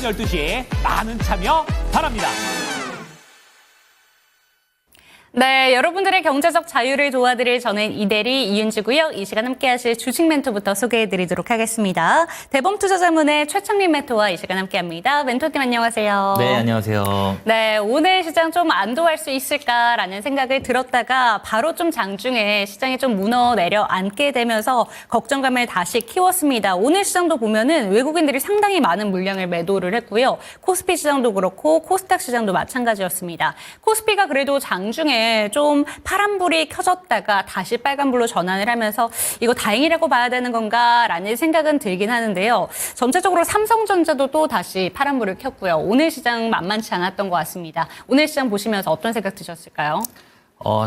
12시 많은 참여 바랍니다. 네, 여러분들의 경제적 자유를 도와드릴 저는 이대리 이윤지고요. 이 시간 함께하실 주식 멘토부터 소개해드리도록 하겠습니다. 대범투자자문의 최창민 멘토와 이 시간 함께합니다. 멘토님 안녕하세요. 네, 안녕하세요. 네, 오늘 시장 좀 안도할 수 있을까라는 생각을 들었다가 바로 좀 장중에 시장이 좀 무너 내려앉게 되면서 걱정감을 다시 키웠습니다. 오늘 시장도 보면은 외국인들이 상당히 많은 물량을 매도를 했고요. 코스피 시장도 그렇고 코스닥 시장도 마찬가지였습니다. 코스피가 그래도 장중에 좀 파란불이 켜졌다가 다시 빨간불로 전환을 하면서 이거 다행이라고 봐야 되는 건가라는 생각은 들긴 하는데요. 전체적으로 삼성전자도 또 다시 파란불을 켰고요. 오늘 시장 만만치 않았던 것 같습니다. 오늘 시장 보시면서 어떤 생각 드셨을까요?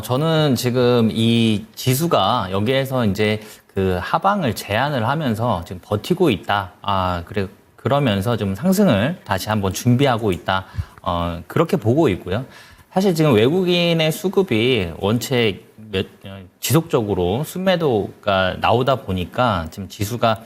저는 지금 이 지수가 여기에서 이제 그 하방을 제한을 하면서 지금 버티고 있다. 그러면서 좀 상승을 다시 한번 준비하고 있다. 그렇게 보고 있고요. 사실 지금 외국인의 수급이 원체 지속적으로 순매도가 나오다 보니까 지금 지수가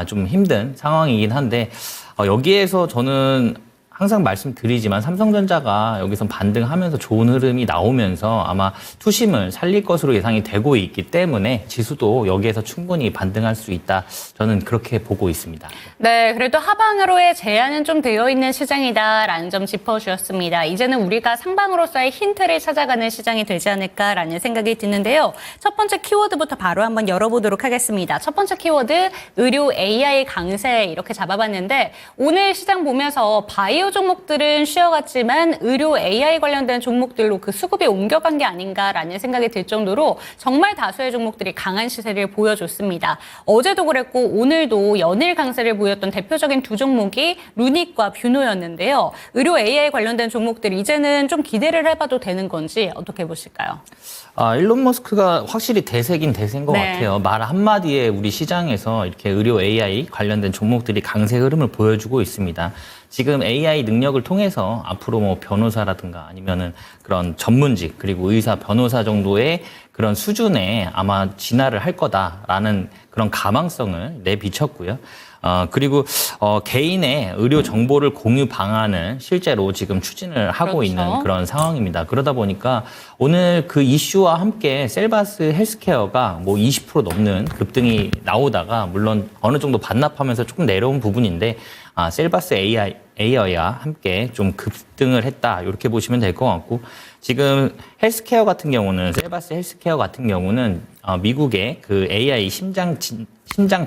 좀 힘든 상황이긴 한데 여기에서 저는 항상 말씀드리지만 삼성전자가 여기서 반등하면서 좋은 흐름이 나오면서 아마 투심을 살릴 것으로 예상이 되고 있기 때문에 지수도 여기에서 충분히 반등할 수 있다. 저는 그렇게 보고 있습니다. 네, 그래도 하방으로의 제한은 좀 되어 있는 시장이다라는 점 짚어주셨습니다. 이제는 우리가 상방으로서의 힌트를 찾아가는 시장이 되지 않을까라는 생각이 드는데요. 첫 번째 키워드부터 바로 한번 열어보도록 하겠습니다. 첫 번째 키워드, 의료 AI 강세 이렇게 잡아봤는데 오늘 시장 보면서 바이오 종목들은 쉬어갔지만 의료 AI 관련된 종목들로 그 수급이 옮겨간 게 아닌가라는 생각이 들 정도로 정말 다수의 종목들이 강한 시세를 보여줬습니다. 어제도 그랬고 오늘도 연일 강세를 보였던 대표적인 두 종목이 루닉과 뷰노였는데요. 의료 AI 관련된 종목들 이제는 좀 기대를 해봐도 되는 건지 어떻게 보실까요? 일론 머스크가 확실히 대세긴 대세인 것 같아요. 말 한마디에 우리 시장에서 이렇게 의료 AI 관련된 종목들이 강세 흐름을 보여주고 있습니다. 지금 AI 능력을 통해서 앞으로 뭐 변호사라든가 아니면은 그런 전문직 그리고 의사, 변호사 정도의 그런 수준에 아마 진화를 할 거다라는 그런 가망성을 내비쳤고요. 그리고 개인의 의료 정보를 공유 방안을 실제로 지금 추진을 하고 있는 그런 상황입니다. 그러다 보니까 오늘 그 이슈와 함께 셀바스 헬스케어가 뭐 20% 넘는 급등이 나오다가 물론 어느 정도 반납하면서 조금 내려온 부분인데 셀바스 AI와 함께 좀 급등을 했다. 이렇게 보시면 될 것 같고 지금 헬스케어 같은 경우는 셀바스 헬스케어 같은 경우는 미국의 그 AI 심장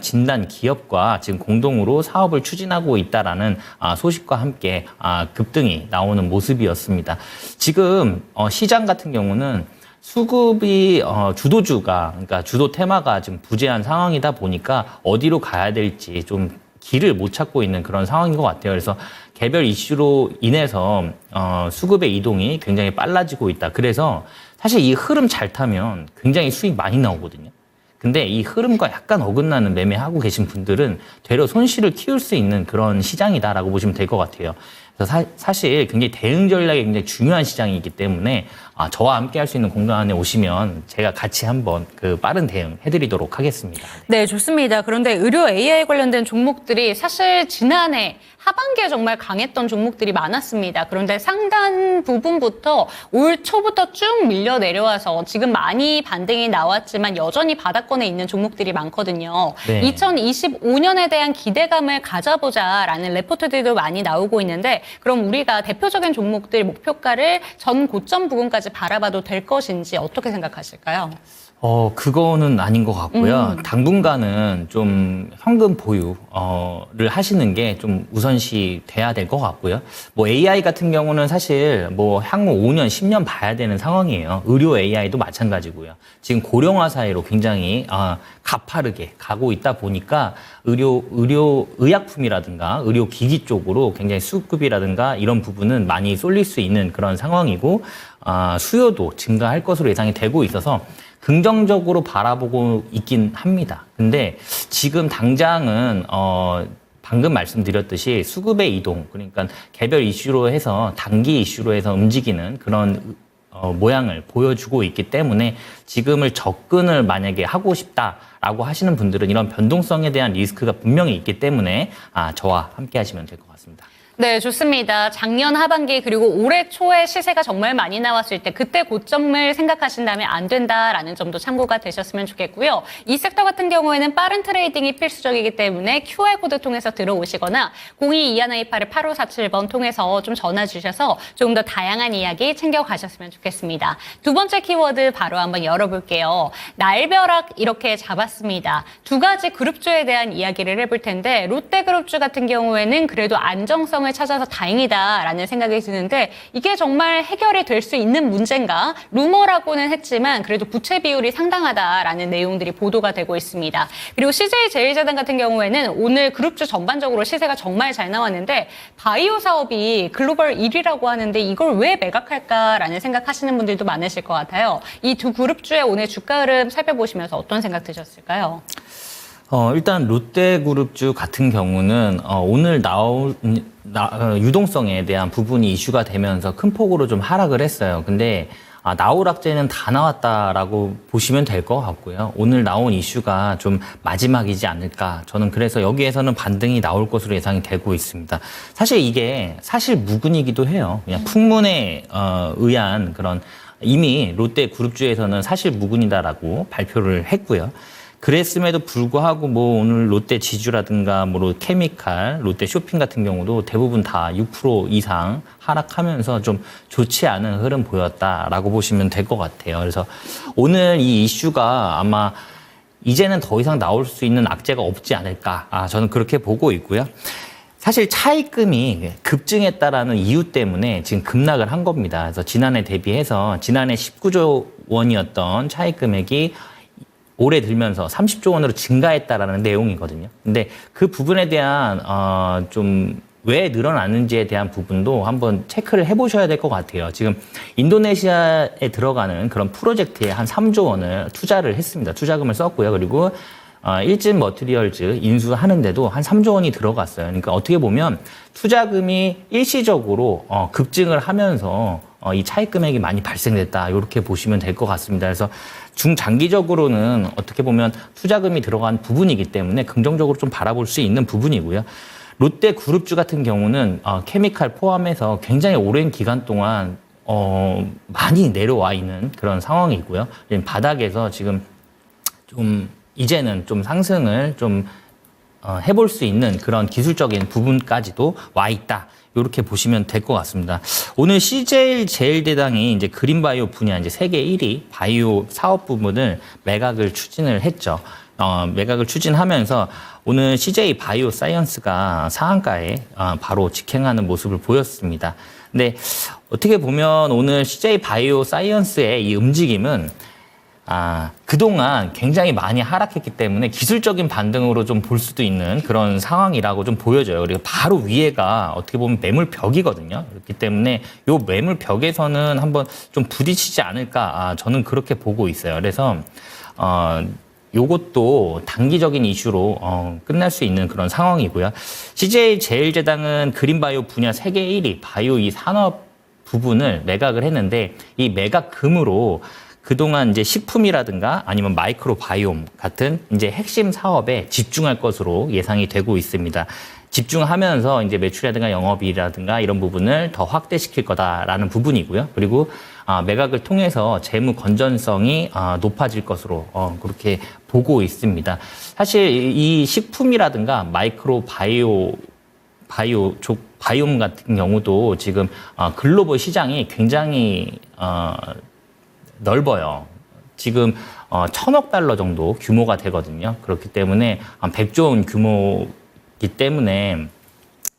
진단 기업과 지금 공동으로 사업을 추진하고 있다라는 소식과 함께 급등이 나오는 모습이었습니다. 지금 시장 같은 경우는 수급이 주도주가 그러니까 주도 테마가 지금 부재한 상황이다 보니까 어디로 가야 될지 좀 길을 못 찾고 있는 그런 상황인 것 같아요. 그래서 개별 이슈로 인해서 수급의 이동이 굉장히 빨라지고 있다. 그래서 사실 이 흐름 잘 타면 굉장히 수익 많이 나오거든요. 근데 이 흐름과 약간 어긋나는 매매하고 계신 분들은 되려 손실을 키울 수 있는 그런 시장이다라고 보시면 될 것 같아요. 그래서 사실 굉장히 대응 전략이 굉장히 중요한 시장이기 때문에 저와 함께 할 수 있는 공간에 오시면 제가 같이 한번 그 빠른 대응 해드리도록 하겠습니다. 네, 좋습니다. 그런데 의료 AI 관련된 종목들이 사실 지난해 하반기에 정말 강했던 종목들이 많았습니다. 그런데 상단 부분부터 올 초부터 쭉 밀려 내려와서 지금 많이 반등이 나왔지만 여전히 바닥권에 있는 종목들이 많거든요. 네. 2025년에 대한 기대감을 가져보자라는 레포트들도 많이 나오고 있는데 그럼 우리가 대표적인 종목들 목표가를 전 고점 부근까지 바라봐도 될 것인지 어떻게 생각하실까요? 그거는 아닌 것 같고요. 당분간은 좀 현금 보유를 하시는 게 좀 우선시 돼야 될 것 같고요. 뭐 AI 같은 경우는 사실 뭐 향후 5년, 10년 봐야 되는 상황이에요. 의료 AI도 마찬가지고요. 지금 고령화 사회로 굉장히 가파르게 가고 있다 보니까 의약품이라든가 의료기기 쪽으로 굉장히 수급이라든가 이런 부분은 많이 쏠릴 수 있는 그런 상황이고 수요도 증가할 것으로 예상이 되고 있어서 긍정적으로 바라보고 있긴 합니다. 근데 지금 당장은 방금 말씀드렸듯이 수급의 이동, 그러니까 개별 이슈로 해서 단기 이슈로 해서 움직이는 그런 모양을 보여주고 있기 때문에 지금을 접근을 만약에 하고 싶다라고 하시는 분들은 이런 변동성에 대한 리스크가 분명히 있기 때문에 저와 함께 하시면 될 것 같습니다. 네, 좋습니다. 작년 하반기 그리고 올해 초에 시세가 정말 많이 나왔을 때 그때 고점을 생각하신다면 안 된다라는 점도 참고가 되셨으면 좋겠고요. 이 섹터 같은 경우에는 빠른 트레이딩이 필수적이기 때문에 QR코드 통해서 들어오시거나 022128-8547번 통해서 좀 전화 주셔서 조금 더 다양한 이야기 챙겨가셨으면 좋겠습니다. 두 번째 키워드 바로 한번 열어볼게요. 날벼락 이렇게 잡았습니다. 두 가지 그룹주에 대한 이야기를 해볼 텐데 롯데그룹주 같은 경우에는 그래도 안정성을 찾아서 다행이다라는 생각이 드는데 이게 정말 해결이 될 수 있는 문제인가? 루머라고는 했지만 그래도 부채 비율이 상당하다라는 내용들이 보도가 되고 있습니다. 그리고 CJ제일제당 같은 경우에는 오늘 그룹주 전반적으로 시세가 정말 잘 나왔는데 바이오 사업이 글로벌 1위라고 하는데 이걸 왜 매각할까라는 생각하시는 분들도 많으실 것 같아요. 이 두 그룹주의 오늘 주가 흐름 살펴보시면서 어떤 생각 드셨을까요? 일단 롯데그룹주 같은 경우는 오늘 유동성에 대한 부분이 이슈가 되면서 큰 폭으로 좀 하락을 했어요. 근데 나올 악재는 다 나왔다라고 보시면 될 것 같고요. 오늘 나온 이슈가 좀 마지막이지 않을까. 저는 그래서 여기에서는 반등이 나올 것으로 예상이 되고 있습니다. 사실 이게 사실 무근이기도 해요. 그냥 풍문에 의한 그런 이미 롯데그룹주에서는 사실 무근이다라고 발표를 했고요. 그랬음에도 불구하고 뭐 오늘 롯데 지주라든가 뭐 케미칼, 롯데 쇼핑 같은 경우도 대부분 다 6% 이상 하락하면서 좀 좋지 않은 흐름 보였다라고 보시면 될 것 같아요. 그래서 오늘 이 이슈가 아마 이제는 더 이상 나올 수 있는 악재가 없지 않을까. 저는 그렇게 보고 있고요. 사실 차입금이 급증했다라는 이유 때문에 지금 급락을 한 겁니다. 그래서 지난해 대비해서 지난해 19조 원이었던 차입 금액이 올해 들면서 30조 원으로 증가했다라는 내용이거든요. 근데 그 부분에 대한 좀 왜 늘어나는지에 대한 부분도 한번 체크를 해보셔야 될 것 같아요. 지금 인도네시아에 들어가는 그런 프로젝트에 한 3조 원을 투자를 했습니다. 투자금을 썼고요. 그리고 일진 머티리얼즈 인수하는데도 한 3조 원이 들어갔어요. 그러니까 어떻게 보면 투자금이 일시적으로 급증을 하면서 이 차익 금액이 많이 발생됐다. 이렇게 보시면 될 것 같습니다. 그래서 중장기적으로는 어떻게 보면 투자금이 들어간 부분이기 때문에 긍정적으로 좀 바라볼 수 있는 부분이고요. 롯데 그룹주 같은 경우는 케미칼 포함해서 굉장히 오랜 기간 동안 많이 내려와 있는 그런 상황이고요. 바닥에서 지금 좀 이제는 좀 상승을 좀 해볼 수 있는 그런 기술적인 부분까지도 와 있다. 이렇게 보시면 될 것 같습니다. 오늘 CJ제일대당이 이제 그린바이오 분야 이제 세계 1위 바이오 사업 부분을 매각을 추진을 했죠. 매각을 추진하면서 오늘 CJ 바이오 사이언스가 상한가에 바로 직행하는 모습을 보였습니다. 근데 어떻게 보면 오늘 CJ 바이오 사이언스의 이 움직임은 그동안 굉장히 많이 하락했기 때문에 기술적인 반등으로 좀 볼 수도 있는 그런 상황이라고 좀 보여져요. 그리고 바로 위에가 어떻게 보면 매물벽이거든요. 그렇기 때문에 요 매물벽에서는 한번 좀 부딪히지 않을까, 저는 그렇게 보고 있어요. 그래서, 요것도 단기적인 이슈로 끝날 수 있는 그런 상황이고요. CJ제일제당은 그린바이오 분야 세계 1위 바이오 이 산업 부분을 매각을 했는데 이 매각금으로 그동안 이제 식품이라든가 아니면 마이크로 바이옴 같은 이제 핵심 사업에 집중할 것으로 예상이 되고 있습니다. 집중하면서 이제 매출이라든가 영업이익이라든가 이런 부분을 더 확대시킬 거다라는 부분이고요. 그리고 매각을 통해서 재무 건전성이 높아질 것으로 그렇게 보고 있습니다. 사실 이 식품이라든가 마이크로 바이옴 같은 경우도 지금 글로벌 시장이 굉장히 넓어요. 지금 1,000억 달러 정도 규모가 되거든요. 그렇기 때문에 한 100조 원 규모이기 때문에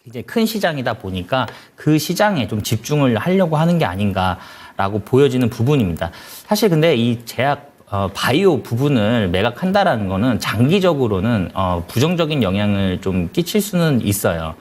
굉장히 큰 시장이다 보니까 그 시장에 좀 집중을 하려고 하는 게 아닌가라고 보여지는 부분입니다. 사실 근데 이 제약 바이오 부분을 매각한다라는 거는 장기적으로는 부정적인 영향을 좀 끼칠 수는 있어요.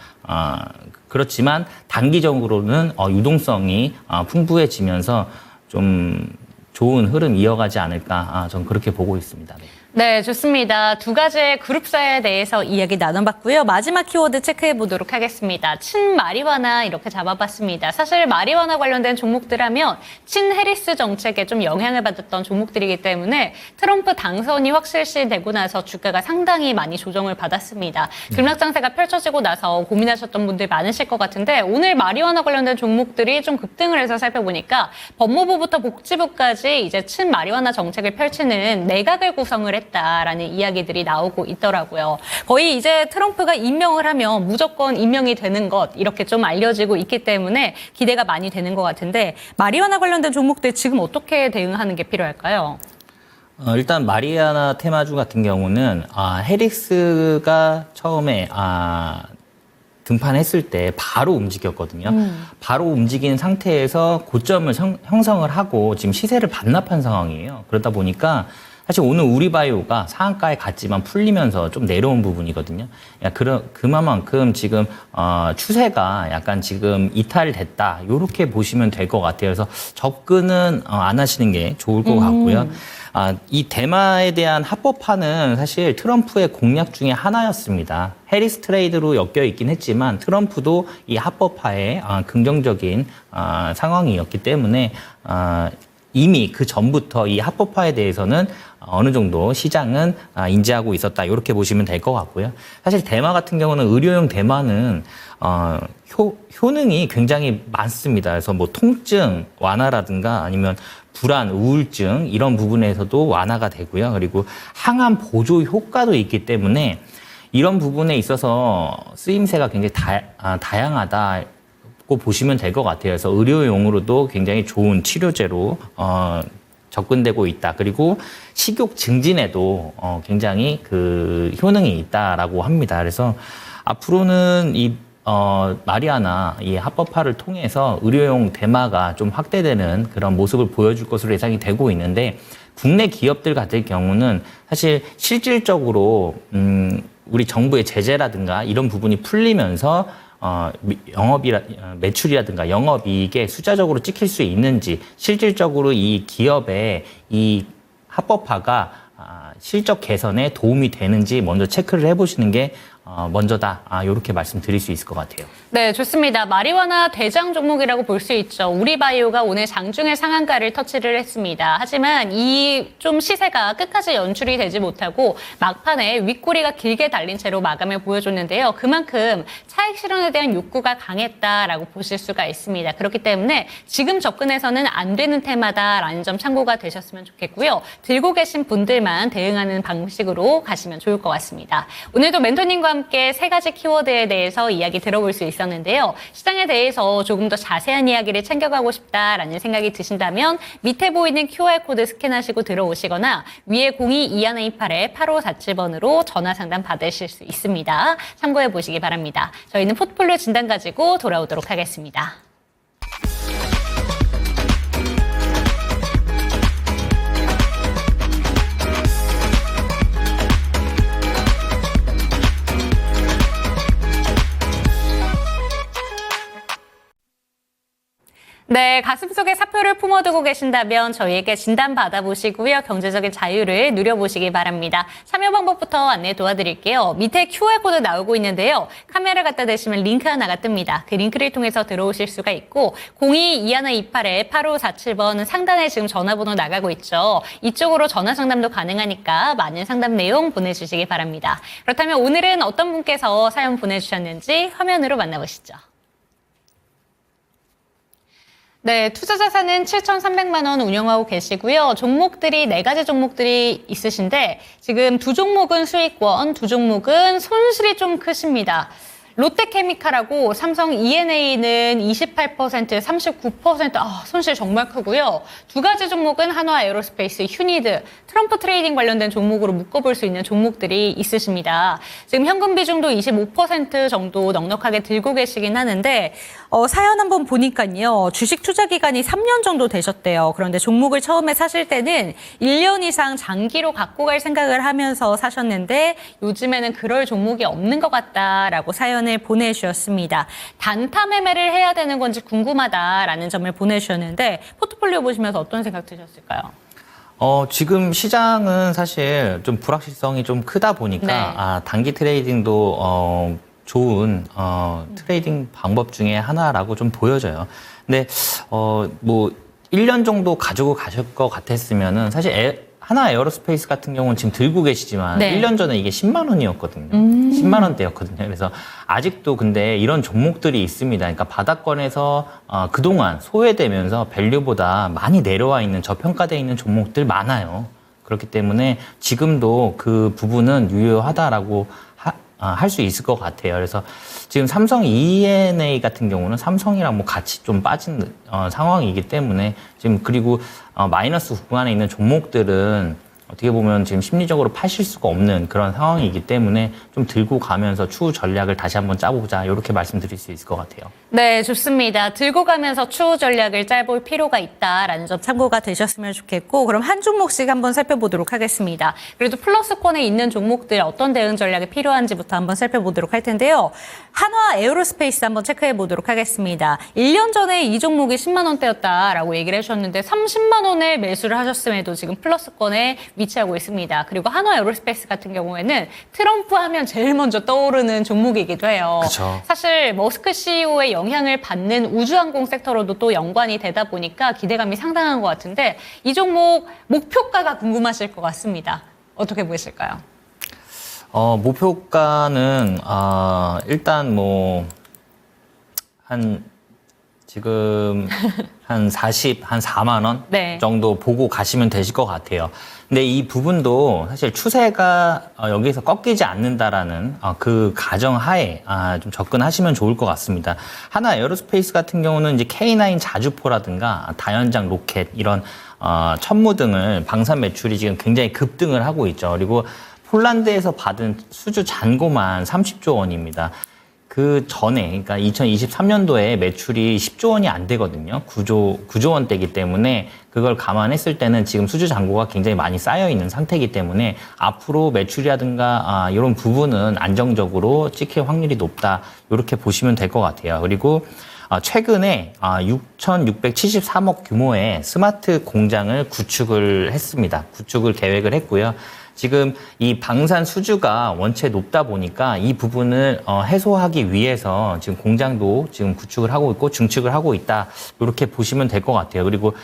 그렇지만 단기적으로는 유동성이 풍부해지면서 좀 좋은 흐름 이어가지 않을까, 저는 그렇게 보고 있습니다. 네. 네, 좋습니다. 두 가지의 그룹사에 대해서 이야기 나눠봤고요. 마지막 키워드 체크해 보도록 하겠습니다. 친마리화나 이렇게 잡아봤습니다. 사실 마리화나 관련된 종목들 하면 친해리스 정책에 좀 영향을 받았던 종목들이기 때문에 트럼프 당선이 확실시되고 나서 주가가 상당히 많이 조정을 받았습니다. 급락장세가 펼쳐지고 나서 고민하셨던 분들 많으실 것 같은데 오늘 마리화나 관련된 종목들이 좀 급등을 해서 살펴보니까 법무부부터 복지부까지 이제 친마리화나 정책을 펼치는 내각을 구성을 했다라는 이야기들이 나오고 있더라고요. 거의 이제 트럼프가 임명을 하면 무조건 임명이 되는 것 이렇게 좀 알려지고 있기 때문에 기대가 많이 되는 것 같은데 마리화나 관련된 종목들 지금 어떻게 대응하는 게 필요할까요? 일단 마리아나 테마주 같은 경우는 해리스가 처음에 등판했을 때 바로 움직였거든요. 바로 움직인 상태에서 고점을 형성을 하고 지금 시세를 반납한 상황이에요. 그러다 보니까 사실 오늘 우리바이오가 상한가에 갔지만 풀리면서 좀 내려온 부분이거든요. 그만큼 지금 추세가 약간 지금 이탈됐다. 이렇게 보시면 될 것 같아요. 그래서 접근은 안 하시는 게 좋을 것 같고요. 이 대마에 대한 합법화는 사실 트럼프의 공약 중에 하나였습니다. 해리스 트레이드로 엮여 있긴 했지만 트럼프도 이 합법화에 긍정적인 상황이었기 때문에 이미 그 전부터 이 합법화에 대해서는 어느 정도 시장은 인지하고 있었다. 이렇게 보시면 될 것 같고요. 사실 대마 같은 경우는 의료용 대마는 효능이 굉장히 많습니다. 그래서 뭐 통증 완화라든가 아니면 불안, 우울증 이런 부분에서도 완화가 되고요. 그리고 항암 보조 효과도 있기 때문에 이런 부분에 있어서 쓰임새가 굉장히 다양하다고 보시면 될 것 같아요. 그래서 의료용으로도 굉장히 좋은 치료제로 접근되고 있다. 그리고 식욕 증진에도 굉장히 그 효능이 있다라고 합니다. 그래서 앞으로는 이 마리아나 이 합법화를 통해서 의료용 대마가 좀 확대되는 그런 모습을 보여줄 것으로 예상이 되고 있는데 국내 기업들 같은 경우는 사실 실질적으로 우리 정부의 제재라든가 이런 부분이 풀리면서 매출이라든가 영업이익에 숫자적으로 찍힐 수 있는지 실질적으로 이 기업의 이 합법화가 실적 개선에 도움이 되는지 먼저 체크를 해보시는 게 먼저다. 이렇게 말씀드릴 수 있을 것 같아요. 네, 좋습니다. 마리화나 대장 종목이라고 볼 수 있죠. 우리바이오가 오늘 장중에 상한가를 터치를 했습니다. 하지만 이 좀 시세가 끝까지 연출이 되지 못하고 막판에 윗꼬리가 길게 달린 채로 마감을 보여줬는데요. 그만큼 차익 실현에 대한 욕구가 강했다라고 보실 수가 있습니다. 그렇기 때문에 지금 접근해서는 안 되는 테마다라는 점 참고가 되셨으면 좋겠고요. 들고 계신 분들만 대응하는 방식으로 가시면 좋을 것 같습니다. 오늘도 멘토님과 함께 세 가지 키워드에 대해서 이야기 들어볼 수 있었는데요. 시장에 대해서 조금 더 자세한 이야기를 챙겨가고 싶다라는 생각이 드신다면 밑에 보이는 QR코드 스캔하시고 들어오시거나 위에 02-2128-8547번으로 전화 상담 받으실 수 있습니다. 참고해 보시기 바랍니다. 저희는 포트폴리오 진단 가지고 돌아오도록 하겠습니다. 네, 가슴속에 사표를 품어두고 계신다면 저희에게 진단 받아보시고요. 경제적인 자유를 누려보시기 바랍니다. 참여 방법부터 안내 도와드릴게요. 밑에 QR코드 나오고 있는데요. 카메라 갖다 대시면 링크 하나가 뜹니다. 그 링크를 통해서 들어오실 수가 있고 02-2128-8547번 상단에 지금 전화번호 나가고 있죠. 이쪽으로 전화 상담도 가능하니까 많은 상담 내용 보내주시기 바랍니다. 그렇다면 오늘은 어떤 분께서 사연 보내주셨는지 화면으로 만나보시죠. 네, 투자 자산은 7,300만 원 운영하고 계시고요. 종목들이 4가지 종목들이 있으신데 지금 2종목은 수익권, 2종목은 손실이 좀 크십니다. 롯데케미칼하고 삼성 E&A는 28%, 39%, 손실 정말 크고요. 2가지 종목은 한화에어로스페이스, 휴니드, 트럼프 트레이딩 관련된 종목으로 묶어볼 수 있는 종목들이 있으십니다. 지금 현금 비중도 25% 정도 넉넉하게 들고 계시긴 하는데 사연 한번 보니까요. 주식 투자 기간이 3년 정도 되셨대요. 그런데 종목을 처음에 사실 때는 1년 이상 장기로 갖고 갈 생각을 하면서 사셨는데 요즘에는 그럴 종목이 없는 것 같다라고 사연을 보내주셨습니다. 단타 매매를 해야 되는 건지 궁금하다라는 점을 보내주셨는데 포트폴리오 보시면서 어떤 생각 드셨을까요? 지금 시장은 사실 좀 불확실성이 좀 크다 보니까 네. 단기 트레이딩도 좋은 트레이딩 방법 중에 하나라고 좀 보여져요. 근데 뭐 1년 정도 가지고 가실 것 같았으면은 사실 하나 에어로스페이스 같은 경우는 지금 들고 계시지만 네. 1년 전에 이게 10만 원이었거든요. 10만 원대였거든요. 그래서 아직도 근데 이런 종목들이 있습니다. 그러니까 바닥권에서 그동안 소외되면서 밸류보다 많이 내려와 있는 저평가되어 있는 종목들 많아요. 그렇기 때문에 지금도 그 부분은 유효하다라고 할 수 있을 것 같아요. 그래서 지금 삼성 E&A 같은 경우는 삼성이랑 뭐 같이 좀 빠진 상황이기 때문에 지금 그리고 마이너스 구간에 있는 종목들은 어떻게 보면 지금 심리적으로 파실 수가 없는 그런 상황이기 때문에 좀 들고 가면서 추후 전략을 다시 한번 짜보자 이렇게 말씀드릴 수 있을 것 같아요. 네, 좋습니다. 들고 가면서 추후 전략을 짜볼 필요가 있다라는 점 참고가 되셨으면 좋겠고 그럼 한 종목씩 한번 살펴보도록 하겠습니다. 그래도 플러스권에 있는 종목들 어떤 대응 전략이 필요한지부터 한번 살펴보도록 할 텐데요. 한화 에어로스페이스 한번 체크해 보도록 하겠습니다. 1년 전에 이 종목이 10만 원대였다라고 얘기를 해주셨는데 30만 원에 매수를 하셨음에도 지금 플러스권에 위치하고 있습니다. 그리고 한화 에어로스페이스 같은 경우에는 트럼프 하면 제일 먼저 떠오르는 종목이기도 해요. 그쵸. 사실 머스크 CEO의 영향을 받는 우주항공 섹터로도 또 연관이 되다 보니까 기대감이 상당한 것 같은데 이 종목 목표가가 궁금하실 것 같습니다. 어떻게 보이실까요? 목표가는 일단 뭐 지금 한 4만 원 네. 정도 보고 가시면 되실 것 같아요. 근데 이 부분도 사실 추세가 여기서 꺾이지 않는다라는 그 가정 하에 좀 접근하시면 좋을 것 같습니다. 하나 에어로스페이스 같은 경우는 이제 K9 자주포라든가 다연장 로켓 이런 천무 등을 방산 매출이 지금 굉장히 급등을 하고 있죠. 그리고 폴란드에서 받은 수주 잔고만 30조 원입니다. 그 전에, 그러니까 2023년도에 매출이 10조 원이 안 되거든요. 9조 원대이기 때문에 그걸 감안했을 때는 지금 수주 잔고가 굉장히 많이 쌓여 있는 상태이기 때문에 앞으로 매출이라든가 이런 부분은 안정적으로 찍힐 확률이 높다. 이렇게 보시면 될 것 같아요. 그리고 최근에 6,673억 규모의 스마트 공장을 구축을 했습니다. 구축을 계획을 했고요. 지금 이 방산 수주가 원체 높다 보니까 이 부분을 해소하기 위해서 지금 공장도 지금 구축을 하고 있고 증축을 하고 있다. 이렇게 보시면 될 것 같아요. 그리고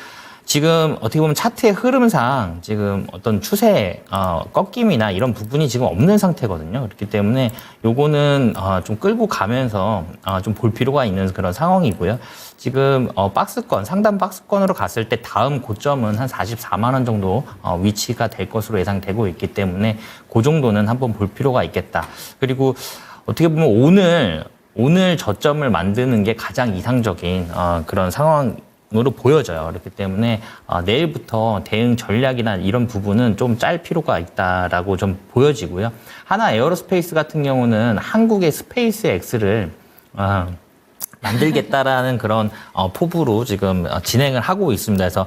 지금 어떻게 보면 차트의 흐름상 지금 어떤 추세 꺾임이나 이런 부분이 지금 없는 상태거든요. 그렇기 때문에 요거는 좀 끌고 가면서 좀 볼 필요가 있는 그런 상황이고요. 지금 박스권, 상단 박스권으로 갔을 때 다음 고점은 한 44만 원 정도 위치가 될 것으로 예상되고 있기 때문에 그 정도는 한번 볼 필요가 있겠다. 그리고 어떻게 보면 오늘 저점을 만드는 게 가장 이상적인 그런 상황으로 보여져요. 그렇기 때문에 내일부터 대응 전략이나 이런 부분은 좀 짤 필요가 있다라고 좀 보여지고요. 하나 에어로스페이스 같은 경우는 한국의 스페이스 X를 만들겠다라는 그런 포부로 지금 진행을 하고 있습니다. 그래서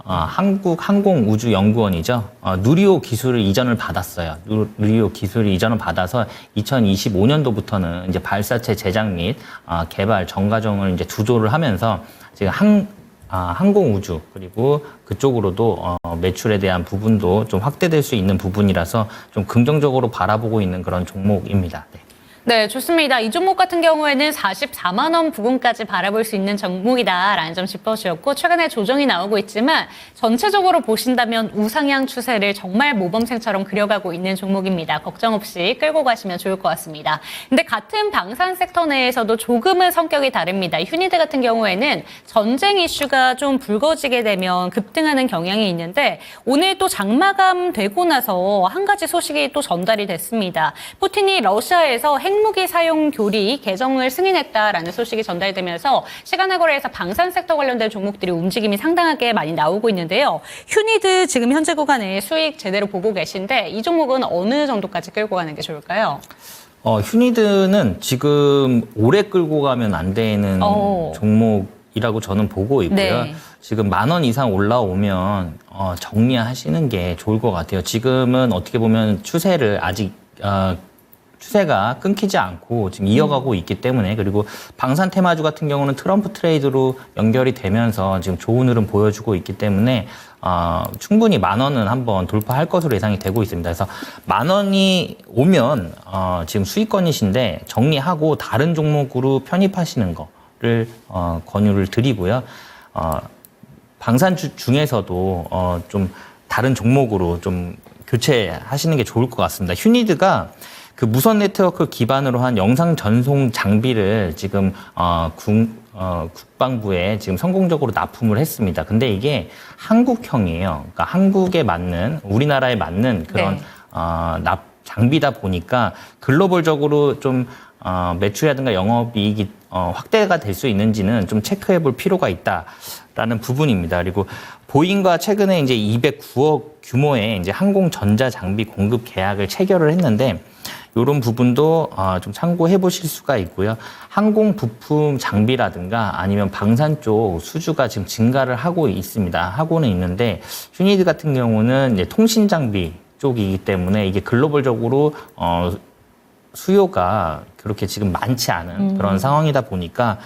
한국항공우주연구원이죠. 누리호 기술을 이전을 받았어요. 누리호 기술을 이전을 받아서 2025년도부터는 이제 발사체 제작 및 개발 전 과정을 이제 주도를 하면서 지금 항공우주 그리고 그쪽으로도 매출에 대한 부분도 좀 확대될 수 있는 부분이라서 좀 긍정적으로 바라보고 있는 그런 종목입니다. 네. 네, 좋습니다. 이 종목 같은 경우에는 44만 원 부근까지 바라볼 수 있는 종목이다라는 점 짚어주셨고 최근에 조정이 나오고 있지만 전체적으로 보신다면 우상향 추세를 정말 모범생처럼 그려가고 있는 종목입니다. 걱정 없이 끌고 가시면 좋을 것 같습니다. 근데 같은 방산 섹터 내에서도 조금은 성격이 다릅니다. 휴니드 같은 경우에는 전쟁 이슈가 좀 불거지게 되면 급등하는 경향이 있는데 오늘 또 장마감 되고 나서 한 가지 소식이 또 전달이 됐습니다. 푸틴이 러시아에서 핵무기 사용 교리 개정을 승인했다라는 소식이 전달되면서 시간의 거래에서 방산 섹터 관련된 종목들이 움직임이 상당하게 많이 나오고 있는데요. 휴니드 지금 현재 구간에 수익 제대로 보고 계신데 이 종목은 어느 정도까지 끌고 가는 게 좋을까요? 휴니드는 지금 오래 끌고 가면 안 되는 종목이라고 저는 보고 있고요. 네. 지금 10,000원 이상 올라오면 정리하시는 게 좋을 것 같아요. 지금은 어떻게 보면 추세를 아직 추세가 끊기지 않고 지금 이어가고 있기 때문에 그리고 방산 테마주 같은 경우는 트럼프 트레이드로 연결이 되면서 지금 좋은 흐름 보여주고 있기 때문에 충분히 10,000원은 한번 돌파할 것으로 예상이 되고 있습니다. 그래서 10,000원이 오면 지금 수익권이신데 정리하고 다른 종목으로 편입하시는 거를 권유를 드리고요. 방산주 중에서도 좀 다른 종목으로 좀 교체하시는 게 좋을 것 같습니다. 휴니드가 그 무선 네트워크 기반으로 한 영상 전송 장비를 지금 국방부에 지금 성공적으로 납품을 했습니다. 근데 이게 한국형이에요. 그러니까 한국에 맞는 우리나라에 맞는 그런 장비다 보니까 글로벌적으로 좀 매출이라든가 영업이익이 확대가 될 수 있는지는 좀 체크해 볼 필요가 있다라는 부분입니다. 그리고 보잉과 최근에 이제 209억 규모의 이제 항공 전자 장비 공급 계약을 체결을 했는데 이런 부분도 좀 참고해 보실 수가 있고요. 항공 부품 장비라든가 아니면 방산 쪽 수주가 지금 증가를 하고 있습니다. 하고는 있는데 휴니드 같은 경우는 이제 통신 장비 쪽이기 때문에 이게 글로벌적으로 수요가 그렇게 지금 많지 않은 그런 상황이다 보니까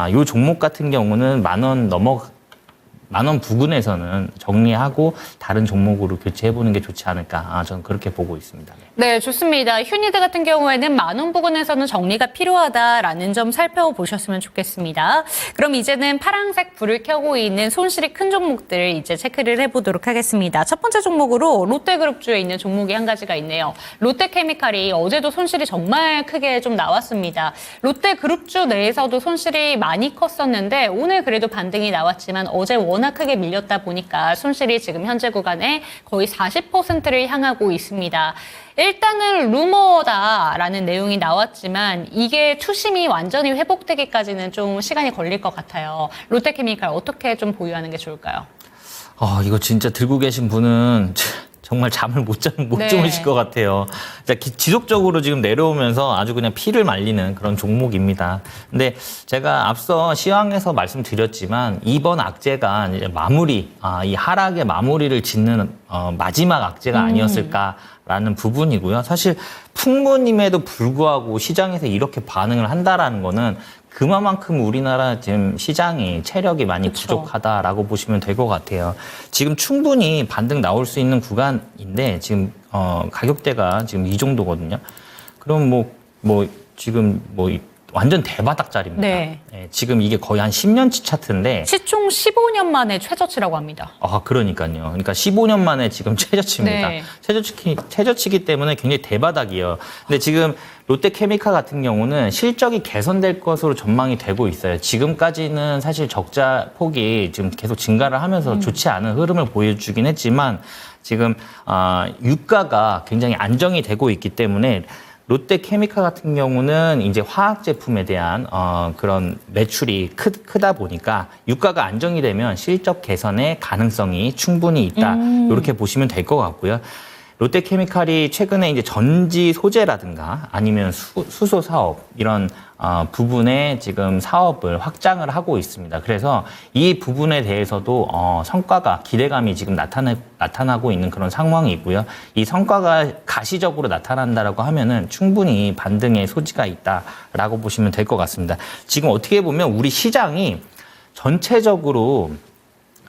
이 종목 같은 경우는 10,000원 부근에서는 정리하고 다른 종목으로 교체해보는 게 좋지 않을까 저는 그렇게 보고 있습니다. 네, 좋습니다. 휴니드 같은 경우에는 10,000원 부근에서는 정리가 필요하다라는 점 살펴보셨으면 좋겠습니다. 그럼 이제는 파란색 불을 켜고 있는 손실이 큰 종목들 이제 체크를 해보도록 하겠습니다. 첫 번째 종목으로 롯데그룹주에 있는 종목이 한 가지가 있네요. 롯데케미칼이 어제도 손실이 정말 크게 좀 나왔습니다. 롯데그룹주 내에서도 손실이 많이 컸었는데 오늘 그래도 반등이 나왔지만 어제 워낙 크게 밀렸다 보니까 손실이 지금 현재 구간에 거의 40%를 향하고 있습니다. 일단은 루머다라는 내용이 나왔지만 이게 투심이 완전히 회복되기까지는 좀 시간이 걸릴 것 같아요. 롯데케미칼 어떻게 좀 보유하는 게 좋을까요? 이거 진짜 들고 계신 분은 정말 잠을 못 주무실 것 같아요. 지속적으로 지금 내려오면서 아주 그냥 피를 말리는 그런 종목입니다. 근데 제가 앞서 시황에서 말씀드렸지만 이번 악재가 이제 이 하락의 마무리를 짓는 마지막 악재가 아니었을까라는 부분이고요. 사실 풍문임에도 불구하고 시장에서 이렇게 반응을 한다라는 거는 그만큼 우리나라 지금 시장이 체력이 많이 부족하다라고 보시면 될 것 같아요. 지금 충분히 반등 나올 수 있는 구간인데 지금 가격대가 지금 이 정도거든요. 그럼 지금 완전 대바닥 자리입니다. 네. 지금 이게 거의 한 10년치 차트인데 시총 15년 만에 최저치라고 합니다. 그러니까요. 그러니까 15년 만에 지금 최저치입니다. 네. 최저치기 때문에 굉장히 대바닥이에요. 근데 지금 롯데케미칼 같은 경우는 실적이 개선될 것으로 전망이 되고 있어요. 지금까지는 사실 적자 폭이 지금 계속 증가를 하면서 좋지 않은 흐름을 보여주긴 했지만 지금 유가가 굉장히 안정이 되고 있기 때문에 롯데케미칼 같은 경우는 이제 화학 제품에 대한 그런 매출이 크다 보니까 유가가 안정이 되면 실적 개선의 가능성이 충분히 있다. 이렇게 보시면 될 것 같고요. 롯데케미칼이 최근에 이제 전지 소재라든가 아니면 수소 사업 이런 부분에 지금 사업을 확장을 하고 있습니다. 그래서 이 부분에 대해서도 성과가 기대감이 지금 나타나고 있는 그런 상황이 있고요. 이 성과가 가시적으로 나타난다라고 하면은 충분히 반등의 소지가 있다라고 보시면 될 것 같습니다. 지금 어떻게 보면 우리 시장이 전체적으로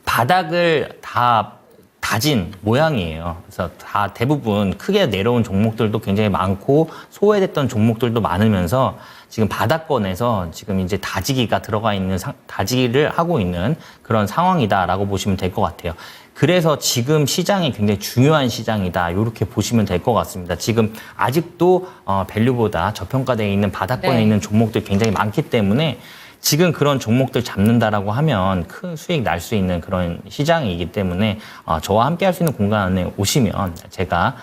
바닥을 다 다진 모양이에요. 그래서 다 대부분 크게 내려온 종목들도 굉장히 많고 소외됐던 종목들도 많으면서 지금 바닥권에서 지금 이제 다지기가 들어가 있는 다지기를 하고 있는 그런 상황이다라고 보시면 될 것 같아요. 그래서 지금 시장이 굉장히 중요한 시장이다. 이렇게 보시면 될 것 같습니다. 지금 아직도 밸류보다 저평가되어 있는 바닥권에 있는 종목들 굉장히 많기 때문에 지금 그런 종목들 잡는다라고 하면 큰 수익 날 수 있는 그런 시장이기 때문에 저와 함께 할 수 있는 공간에 오시면 제가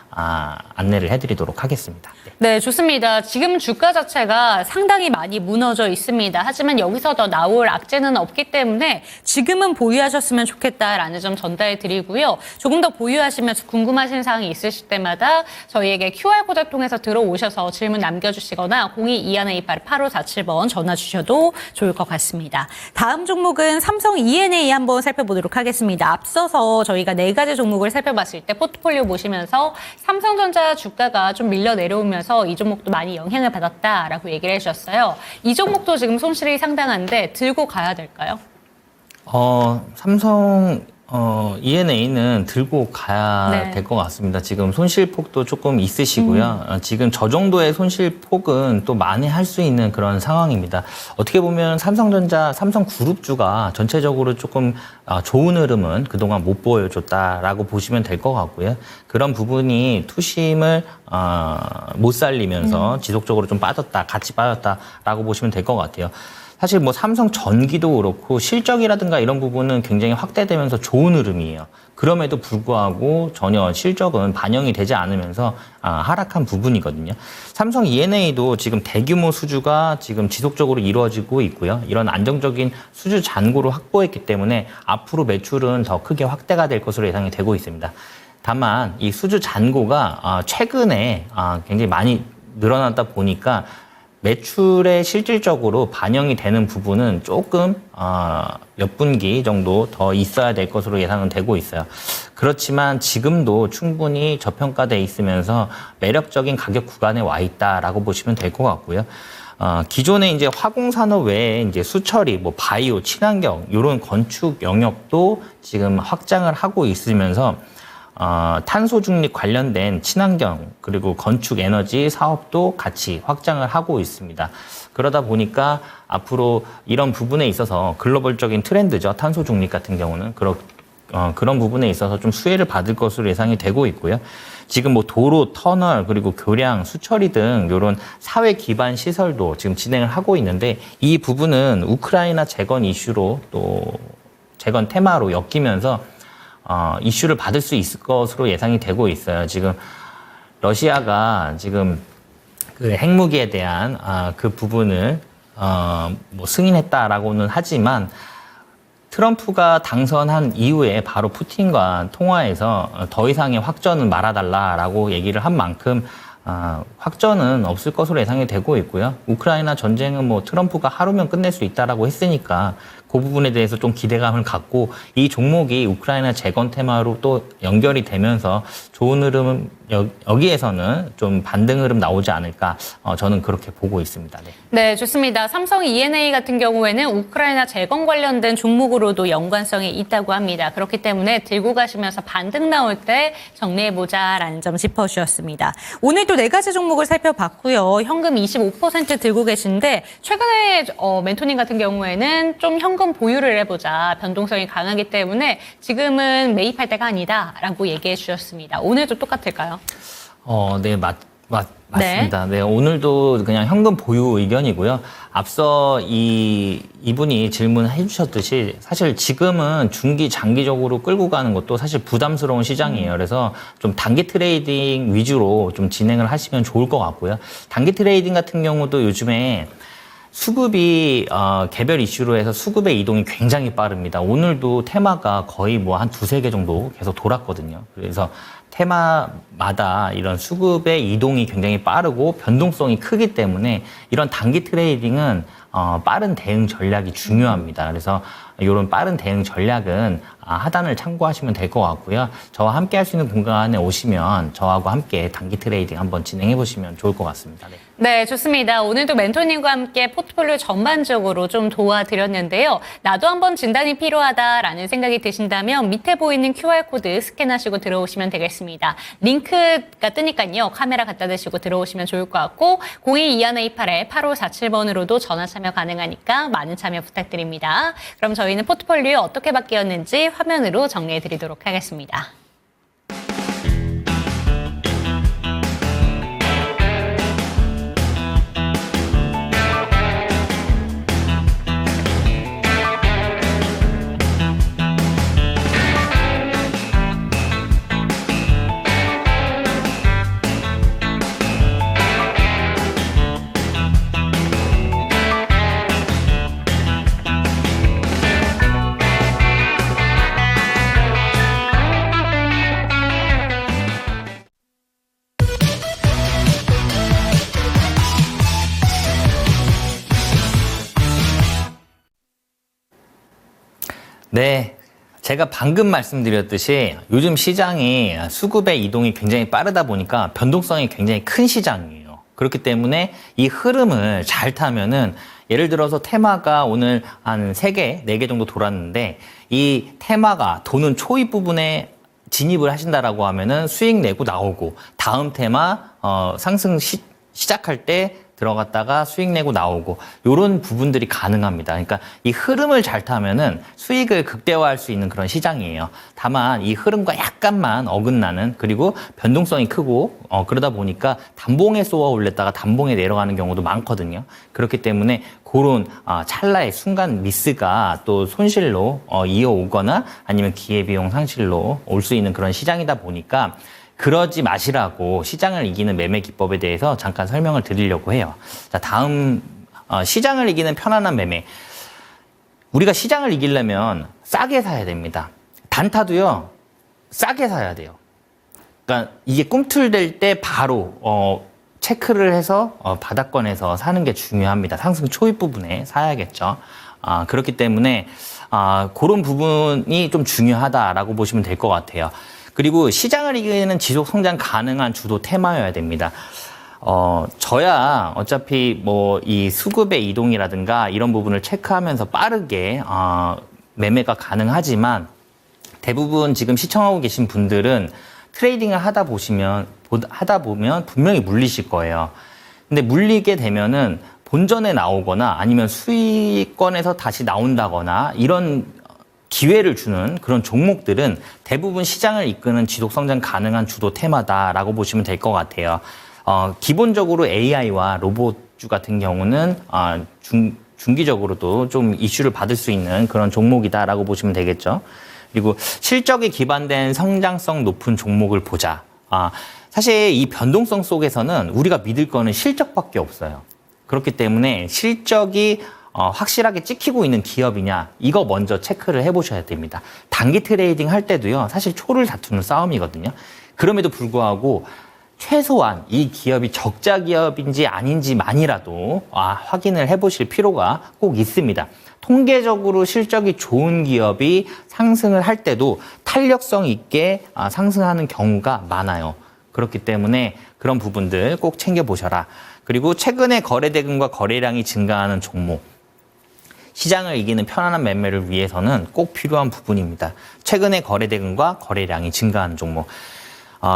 안내를 해드리도록 하겠습니다. 네, 좋습니다. 지금 주가 자체가 상당히 많이 무너져 있습니다. 하지만 여기서 더 나올 악재는 없기 때문에 지금은 보유하셨으면 좋겠다라는 점 전달해 드리고요. 조금 더 보유하시면서 궁금하신 사항이 있으실 때마다 저희에게 QR코드를 통해서 들어오셔서 질문 남겨주시거나 0221288547번 전화 주셔도 좋을 좋을 것 같습니다. 다음 종목은 삼성 E&A 한번 살펴보도록 하겠습니다. 앞서서 저희가 4가지 종목을 살펴봤을 때 포트폴리오 보시면서 삼성전자 주가가 좀 밀려 내려오면서 이 종목도 많이 영향을 받았다라고 얘기를 해주셨어요. 이 종목도 지금 손실이 상당한데 들고 가야 될까요? 삼성 E&A는 들고 가야 네. 될 것 같습니다. 지금 손실폭도 조금 있으시고요. 지금 저 정도의 손실폭은 또 만회할 수 있는 그런 상황입니다. 어떻게 보면 삼성전자, 삼성그룹주가 전체적으로 조금 좋은 흐름은 그동안 못 보여줬다라고 보시면 될 것 같고요. 그런 부분이 투심을 못 살리면서 지속적으로 좀 빠졌다, 같이 빠졌다라고 보시면 될 것 같아요. 사실 뭐 삼성 전기도 그렇고 실적이라든가 이런 부분은 굉장히 확대되면서 좋은 흐름이에요. 그럼에도 불구하고 전혀 실적은 반영이 되지 않으면서 하락한 부분이거든요. 삼성 E&A도 지금 대규모 수주가 지금 지속적으로 이루어지고 있고요. 이런 안정적인 수주 잔고를 확보했기 때문에 앞으로 매출은 더 크게 확대가 될 것으로 예상이 되고 있습니다. 다만 이 수주 잔고가 최근에 굉장히 많이 늘어났다 보니까 매출에 실질적으로 반영이 되는 부분은 조금 몇 분기 정도 더 있어야 될 것으로 예상은 되고 있어요. 그렇지만 지금도 충분히 저평가돼 있으면서 매력적인 가격 구간에 와 있다라고 보시면 될 것 같고요. 기존에 이제 화공산업 외에 이제 수처리, 뭐 바이오, 친환경 이런 건축 영역도 지금 확장을 하고 있으면서 탄소 중립 관련된 친환경 그리고 건축 에너지 사업도 같이 확장을 하고 있습니다. 그러다 보니까 앞으로 이런 부분에 있어서 글로벌적인 트렌드죠. 탄소 중립 같은 경우는 그런 부분에 있어서 좀 수혜를 받을 것으로 예상이 되고 있고요. 지금 뭐 도로, 터널, 그리고 교량, 수처리 등 이런 사회 기반 시설도 지금 진행을 하고 있는데 이 부분은 우크라이나 재건 이슈로 또 재건 테마로 엮이면서 이슈를 받을 수 있을 것으로 예상이 되고 있어요. 지금 러시아가 지금 그 핵무기에 대한 그 부분을 뭐 승인했다라고는 하지만 트럼프가 당선한 이후에 바로 푸틴과 통화해서 더 이상의 확전은 말아달라라고 얘기를 한 만큼 확전은 없을 것으로 예상이 되고 있고요. 우크라이나 전쟁은 뭐 트럼프가 하루면 끝낼 수 있다라고 했으니까 그 부분에 대해서 좀 기대감을 갖고 이 종목이 우크라이나 재건 테마로 또 연결이 되면서 좋은 흐름은 여기에서는 좀 반등 흐름 나오지 않을까 저는 그렇게 보고 있습니다. 네. 네, 좋습니다. 삼성 E&A 같은 경우에는 우크라이나 재건 관련된 종목으로도 연관성이 있다고 합니다. 그렇기 때문에 들고 가시면서 반등 나올 때 정리해보자라는 점 짚어주셨습니다. 오늘 또 4가지 종목을 살펴봤고요. 현금 25% 들고 계신데 최근에 멘토님 같은 경우에는 좀 현금 보유를 해보자. 변동성이 강하기 때문에 지금은 매입할 때가 아니다라고 얘기해 주셨습니다. 오늘도 똑같을까요? 네, 맞습니다. 네, 오늘도 그냥 현금 보유 의견이고요. 앞서 이분이 질문해 주셨듯이 사실 지금은 중기 장기적으로 끌고 가는 것도 사실 부담스러운 시장이에요. 그래서 좀 단기 트레이딩 위주로 좀 진행을 하시면 좋을 것 같고요. 단기 트레이딩 같은 경우도 요즘에 수급이 개별 이슈로 해서 수급의 이동이 굉장히 빠릅니다. 오늘도 테마가 거의 뭐 한 2-3개 정도 계속 돌았거든요. 그래서 테마마다 이런 수급의 이동이 굉장히 빠르고 변동성이 크기 때문에 이런 단기 트레이딩은 빠른 대응 전략이 중요합니다. 그래서 이런 빠른 대응 전략은 하단을 참고하시면 될 것 같고요. 저와 함께 할 수 있는 공간에 오시면 저하고 함께 단기 트레이딩 한번 진행해 보시면 좋을 것 같습니다. 네. 네, 좋습니다. 오늘도 멘토님과 함께 포트폴리오 전반적으로 좀 도와드렸는데요. 나도 한번 진단이 필요하다라는 생각이 드신다면 밑에 보이는 QR코드 스캔하시고 들어오시면 되겠습니다. 링크가 뜨니까요. 카메라 갖다 대시고 들어오시면 좋을 것 같고 0221288547번으로도 전화 참여 가능하니까 많은 참여 부탁드립니다. 그럼 저희는 포트폴리오 어떻게 바뀌었는지 화면으로 정리해 드리도록 하겠습니다. 네. 제가 방금 말씀드렸듯이 요즘 시장이 수급의 이동이 굉장히 빠르다 보니까 변동성이 굉장히 큰 시장이에요. 그렇기 때문에 이 흐름을 잘 타면은 예를 들어서 테마가 오늘 한 3개, 4개 정도 돌았는데 이 테마가 도는 초입 부분에 진입을 하신다라고 하면은 수익 내고 나오고 다음 테마 상승 시작할 때 들어갔다가 수익 내고 나오고 이런 부분들이 가능합니다. 그러니까 이 흐름을 잘 타면은 수익을 극대화할 수 있는 그런 시장이에요. 다만 이 흐름과 약간만 어긋나는 그리고 변동성이 크고 그러다 보니까 단봉에 쏘아 올렸다가 단봉에 내려가는 경우도 많거든요. 그렇기 때문에 그런 찰나의 순간 미스가 또 손실로 이어오거나 아니면 기회비용 상실로 올 수 있는 그런 시장이다 보니까 그러지 마시라고 시장을 이기는 매매 기법에 대해서 잠깐 설명을 드리려고 해요. 자, 다음 시장을 이기는 편안한 매매. 우리가 시장을 이기려면 싸게 사야 됩니다. 단타도요. 싸게 사야 돼요. 그러니까 이게 꿈틀댈 때 바로 체크를 해서 바닥권에서 사는 게 중요합니다. 상승 초입 부분에 사야겠죠. 그렇기 때문에 그런 부분이 좀 중요하다라고 보시면 될 것 같아요. 그리고 시장을 이기는 지속 성장 가능한 주도 테마여야 됩니다. 저야 어차피 뭐 이 수급의 이동이라든가 이런 부분을 체크하면서 빠르게 매매가 가능하지만 대부분 지금 시청하고 계신 분들은 트레이딩을 하다 보면 분명히 물리실 거예요. 근데 물리게 되면은 본전에 나오거나 아니면 수익권에서 다시 나온다거나 이런 기회를 주는 그런 종목들은 대부분 시장을 이끄는 지속성장 가능한 주도 테마다라고 보시면 될 것 같아요. 기본적으로 AI와 로봇주 같은 경우는 중기적으로도 좀 이슈를 받을 수 있는 그런 종목이다라고 보시면 되겠죠. 그리고 실적에 기반된 성장성 높은 종목을 보자. 사실 이 변동성 속에서는 우리가 믿을 거는 실적밖에 없어요. 그렇기 때문에 실적이 확실하게 찍히고 있는 기업이냐 이거 먼저 체크를 해보셔야 됩니다. 단기 트레이딩 할 때도요. 사실 초를 다투는 싸움이거든요. 그럼에도 불구하고 최소한 이 기업이 적자 기업인지 아닌지만이라도 확인을 해보실 필요가 꼭 있습니다. 통계적으로 실적이 좋은 기업이 상승을 할 때도 탄력성 있게 상승하는 경우가 많아요. 그렇기 때문에 그런 부분들 꼭 챙겨보셔라. 그리고 최근에 거래대금과 거래량이 증가하는 종목. 시장을 이기는 편안한 매매를 위해서는 꼭 필요한 부분입니다. 최근에 거래대금과 거래량이 증가하는 종목.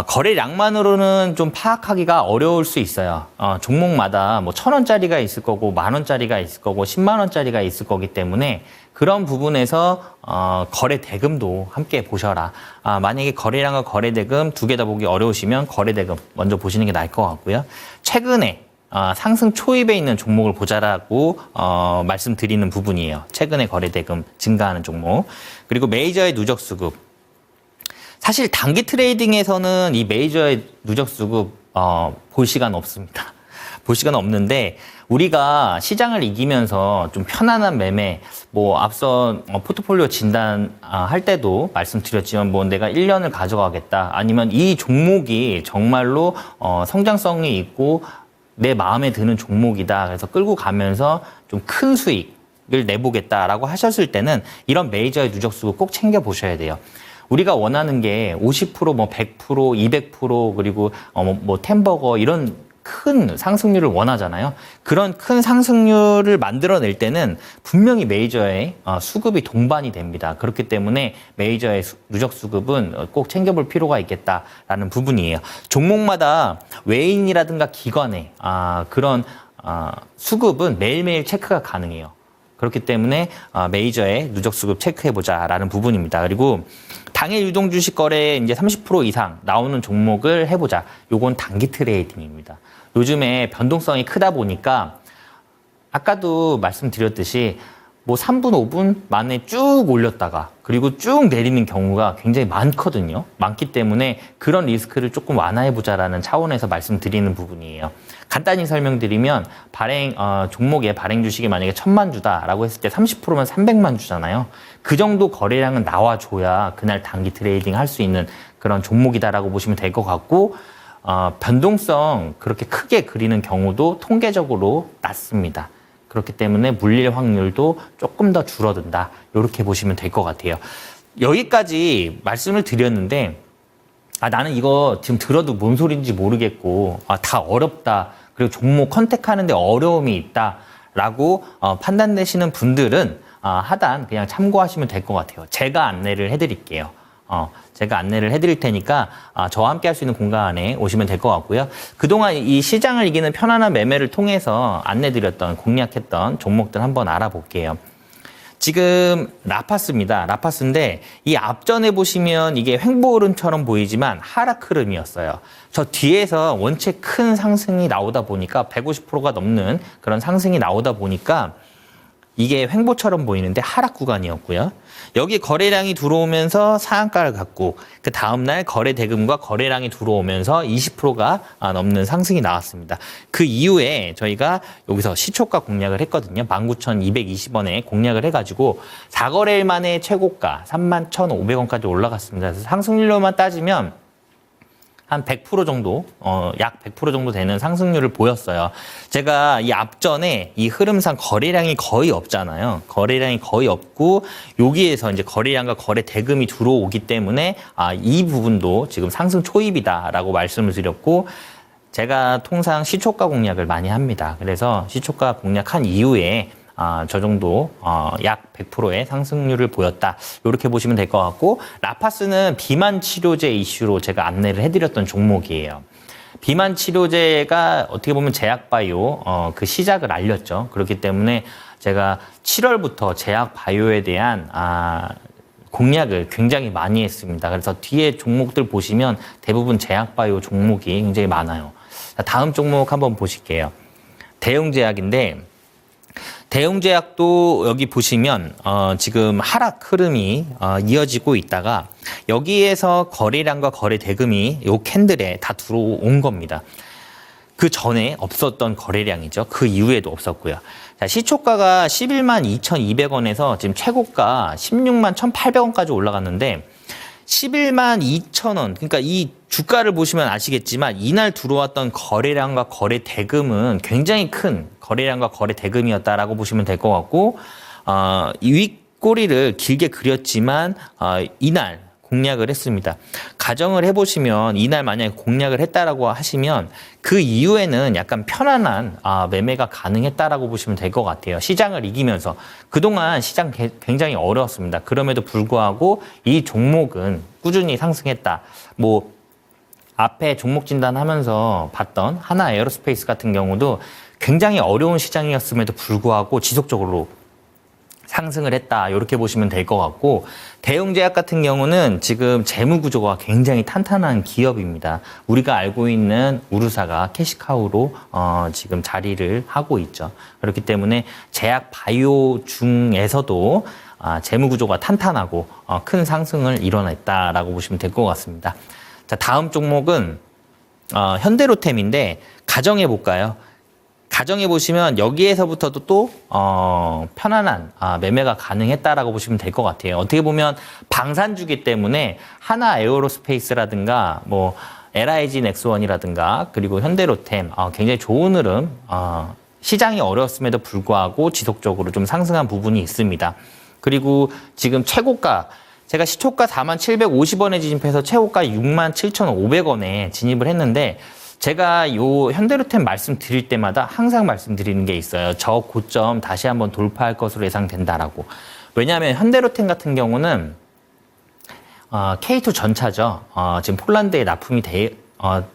거래량만으로는 좀 파악하기가 어려울 수 있어요. 종목마다 뭐 1,000원짜리가 있을 거고 10,000원짜리가 있을 거고 10만원짜리가 있을 거기 때문에 그런 부분에서 거래대금도 함께 보셔라. 만약에 거래량과 거래대금 두 개 다 보기 어려우시면 거래대금 먼저 보시는 게 나을 것 같고요. 최근에 상승 초입에 있는 종목을 보자라고 말씀드리는 부분이에요. 최근에 거래대금 증가하는 종목. 그리고 메이저의 누적 수급. 사실 단기 트레이딩에서는 이 메이저의 누적 수급 볼 시간 없습니다. 볼 시간 없는데 우리가 시장을 이기면서 좀 편안한 매매, 뭐 앞서 포트폴리오 진단 할 때도 말씀드렸지만 뭐 내가 1년을 가져가겠다 아니면 이 종목이 정말로 성장성이 있고 내 마음에 드는 종목이다. 그래서 끌고 가면서 좀 큰 수익을 내보겠다라고 하셨을 때는 이런 메이저의 누적 수급 꼭 챙겨보셔야 돼요. 우리가 원하는 게 50%, 뭐 100%, 200% 그리고 뭐 템버거 이런 큰 상승률을 원하잖아요. 그런 큰 상승률을 만들어낼 때는 분명히 메이저의 수급이 동반이 됩니다. 그렇기 때문에 메이저의 누적 수급은 꼭 챙겨볼 필요가 있겠다라는 부분이에요. 종목마다 외인이라든가 기관의 그런 수급은 매일매일 체크가 가능해요. 그렇기 때문에 메이저의 누적 수급 체크해보자라는 부분입니다. 그리고 당일 유동 주식 거래에 이제 30% 이상 나오는 종목을 해보자. 요건 단기 트레이딩입니다. 요즘에 변동성이 크다 보니까 아까도 말씀드렸듯이 뭐 3분, 5분 만에 쭉 올렸다가 그리고 쭉 내리는 경우가 굉장히 많거든요. 많기 때문에 그런 리스크를 조금 완화해보자라는 차원에서 말씀드리는 부분이에요. 간단히 설명드리면 종목의 발행 주식이 만약에 1,000만 주다라고 했을 때 30%면 300만 주잖아요. 그 정도 거래량은 나와줘야 그날 단기 트레이딩 할 수 있는 그런 종목이다라고 보시면 될 것 같고 변동성 그렇게 크게 그리는 경우도 통계적으로 낮습니다. 그렇기 때문에 물릴 확률도 조금 더 줄어든다. 이렇게 보시면 될 것 같아요. 여기까지 말씀을 드렸는데 나는 이거 지금 들어도 뭔 소리인지 모르겠고 다 어렵다. 그리고 종목 컨택하는데 어려움이 있다라고 판단되시는 분들은 하단 그냥 참고하시면 될 것 같아요. 제가 안내를 해드릴게요. 제가 안내를 해드릴 테니까 저와 함께 할 수 있는 공간에 오시면 될 것 같고요. 그동안 이 시장을 이기는 편안한 매매를 통해서 안내드렸던 공략했던 종목들 한번 알아볼게요. 지금 라파스입니다. 라파스인데 이 앞전에 보시면 이게 횡보 흐름처럼 보이지만 하락 흐름이었어요. 저 뒤에서 원체 큰 상승이 나오다 보니까 150%가 넘는 그런 상승이 나오다 보니까 이게 횡보처럼 보이는데 하락 구간이었고요. 여기 거래량이 들어오면서 상한가를 갖고 그 다음날 거래 대금과 거래량이 들어오면서 20%가 넘는 상승이 나왔습니다. 그 이후에 저희가 여기서 시초가 공략을 했거든요. 19,220원에 공략을 해가지고 4거래일 만에 최고가 31,500원까지 올라갔습니다. 그래서 상승률로만 따지면 한 100% 정도, 약 100% 정도 되는 상승률을 보였어요. 제가 이 앞전에 이 흐름상 거래량이 거의 없잖아요. 거래량이 거의 없고, 여기에서 이제 거래량과 거래 대금이 들어오기 때문에, 이 부분도 지금 상승 초입이다라고 말씀을 드렸고, 제가 통상 시초가 공략을 많이 합니다. 그래서 시초가 공략한 이후에 저 정도 약 100%의 상승률을 보였다. 이렇게 보시면 될 것 같고, 라파스는 비만 치료제 이슈로 제가 안내를 해드렸던 종목이에요. 비만 치료제가 어떻게 보면 제약바이오 그 시작을 알렸죠. 그렇기 때문에 제가 7월부터 제약바이오에 대한 공략을 굉장히 많이 했습니다. 그래서 뒤에 종목들 보시면 대부분 제약바이오 종목이 굉장히 많아요. 다음 종목 한번 보실게요. 대웅제약인데, 대웅제약도 여기 보시면 지금 하락 흐름이 이어지고 있다가 여기에서 거래량과 거래 대금이 요 캔들에 다 들어온 겁니다. 그 전에 없었던 거래량이죠. 그 이후에도 없었고요. 자, 시초가가 11만 2,200원에서 지금 최고가 16만 1,800원까지 올라갔는데 11만 2,000원, 그러니까 이 주가를 보시면 아시겠지만 이날 들어왔던 거래량과 거래 대금은 굉장히 큰 거래량과 거래 대금이었다라고 보시면 될 것 같고, 이 윗꼬리를 길게 그렸지만 이날 공략을 했습니다. 가정을 해보시면 이날 만약에 공략을 했다라고 하시면 그 이후에는 약간 편안한 매매가 가능했다라고 보시면 될 것 같아요. 시장을 이기면서. 그동안 시장 굉장히 어려웠습니다. 그럼에도 불구하고 이 종목은 꾸준히 상승했다. 뭐 앞에 종목 진단하면서 봤던 하나 에어로스페이스 같은 경우도 굉장히 어려운 시장이었음에도 불구하고 지속적으로 상승을 했다. 이렇게 보시면 될 것 같고, 대웅제약 같은 경우는 지금 재무 구조가 굉장히 탄탄한 기업입니다. 우리가 알고 있는 우르사가 캐시카우로 지금 자리를 하고 있죠. 그렇기 때문에 제약 바이오 중에서도 재무 구조가 탄탄하고 큰 상승을 이뤄냈다라고 보시면 될 것 같습니다. 자, 다음 종목은 현대로템인데 가정해 볼까요? 가정해 보시면 여기에서부터도 또 편안한 매매가 가능했다라고 보시면 될 것 같아요. 어떻게 보면 방산주기 때문에 하나 에어로스페이스라든가 뭐 LIG 넥스원이라든가 그리고 현대로템 굉장히 좋은 흐름, 시장이 어려웠음에도 불구하고 지속적으로 좀 상승한 부분이 있습니다. 그리고 지금 최고가, 제가 시초가 4750원에 진입해서 최고가 67,500원에 진입을 했는데, 제가 요 현대로템 말씀드릴 때마다 항상 말씀드리는 게 있어요. 저 고점 다시 한번 돌파할 것으로 예상된다라고. 왜냐하면 현대로템 같은 경우는 K2 전차죠. 지금 폴란드에 납품이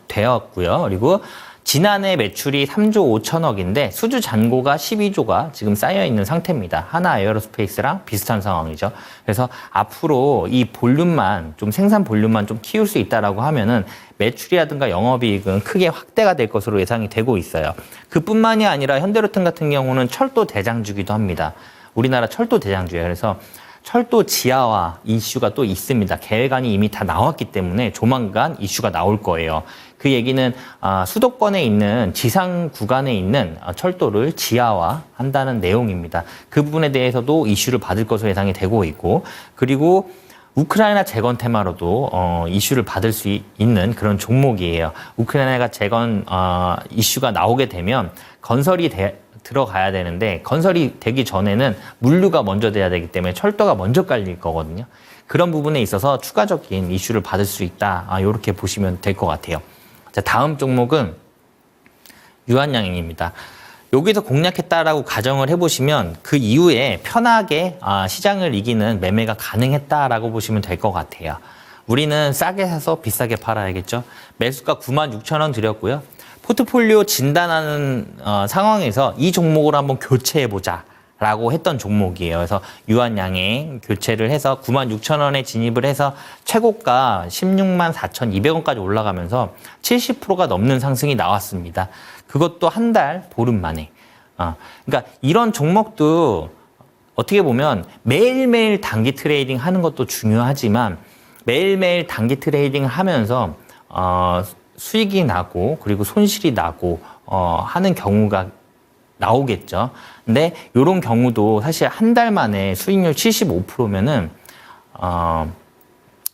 되었고요. 그리고 지난해 매출이 3조 5천억인데 수주 잔고가 12조가 지금 쌓여 있는 상태입니다. 하나 에어로스페이스랑 비슷한 상황이죠. 그래서 앞으로 이 볼륨만 좀 생산 볼륨만 좀 키울 수 있다라고 하면은 매출이라든가 영업이익은 크게 확대가 될 것으로 예상이 되고 있어요. 그뿐만이 아니라 현대로템 같은 경우는 철도 대장주기도 합니다. 우리나라 철도 대장주예요. 그래서 철도 지하화 이슈가 또 있습니다. 계획안이 이미 다 나왔기 때문에 조만간 이슈가 나올 거예요. 그 얘기는 수도권에 있는 지상 구간에 있는 철도를 지하화한다는 내용입니다. 그 부분에 대해서도 이슈를 받을 것으로 예상이 되고 있고, 그리고 우크라이나 재건 테마로도 이슈를 받을 수 있는 그런 종목이에요. 우크라이나가 재건 이슈가 나오게 되면 건설이 들어가야 되는데 건설이 되기 전에는 물류가 먼저 돼야 되기 때문에 철도가 먼저 깔릴 거거든요. 그런 부분에 있어서 추가적인 이슈를 받을 수 있다. 이렇게 보시면 될 것 같아요. 자, 다음 종목은 유한양행입니다. 여기서 공략했다라고 가정을 해보시면 그 이후에 편하게 시장을 이기는 매매가 가능했다라고 보시면 될 것 같아요. 우리는 싸게 사서 비싸게 팔아야겠죠. 매수가 96,000원 드렸고요. 포트폴리오 진단하는 상황에서 이 종목을 한번 교체해보자 라고 했던 종목이에요. 그래서 유한양행 교체를 해서 96,000원에 진입을 해서 최고가 164,200원까지 올라가면서 70%가 넘는 상승이 나왔습니다. 그것도 한 달 보름 만에. 그러니까 이런 종목도 어떻게 보면 매일매일 단기 트레이딩 하는 것도 중요하지만 매일매일 단기 트레이딩 하면서 수익이 나고 그리고 손실이 나고 하는 경우가 나오겠죠. 근데 이런 경우도 사실 한 달 만에 수익률 75%면은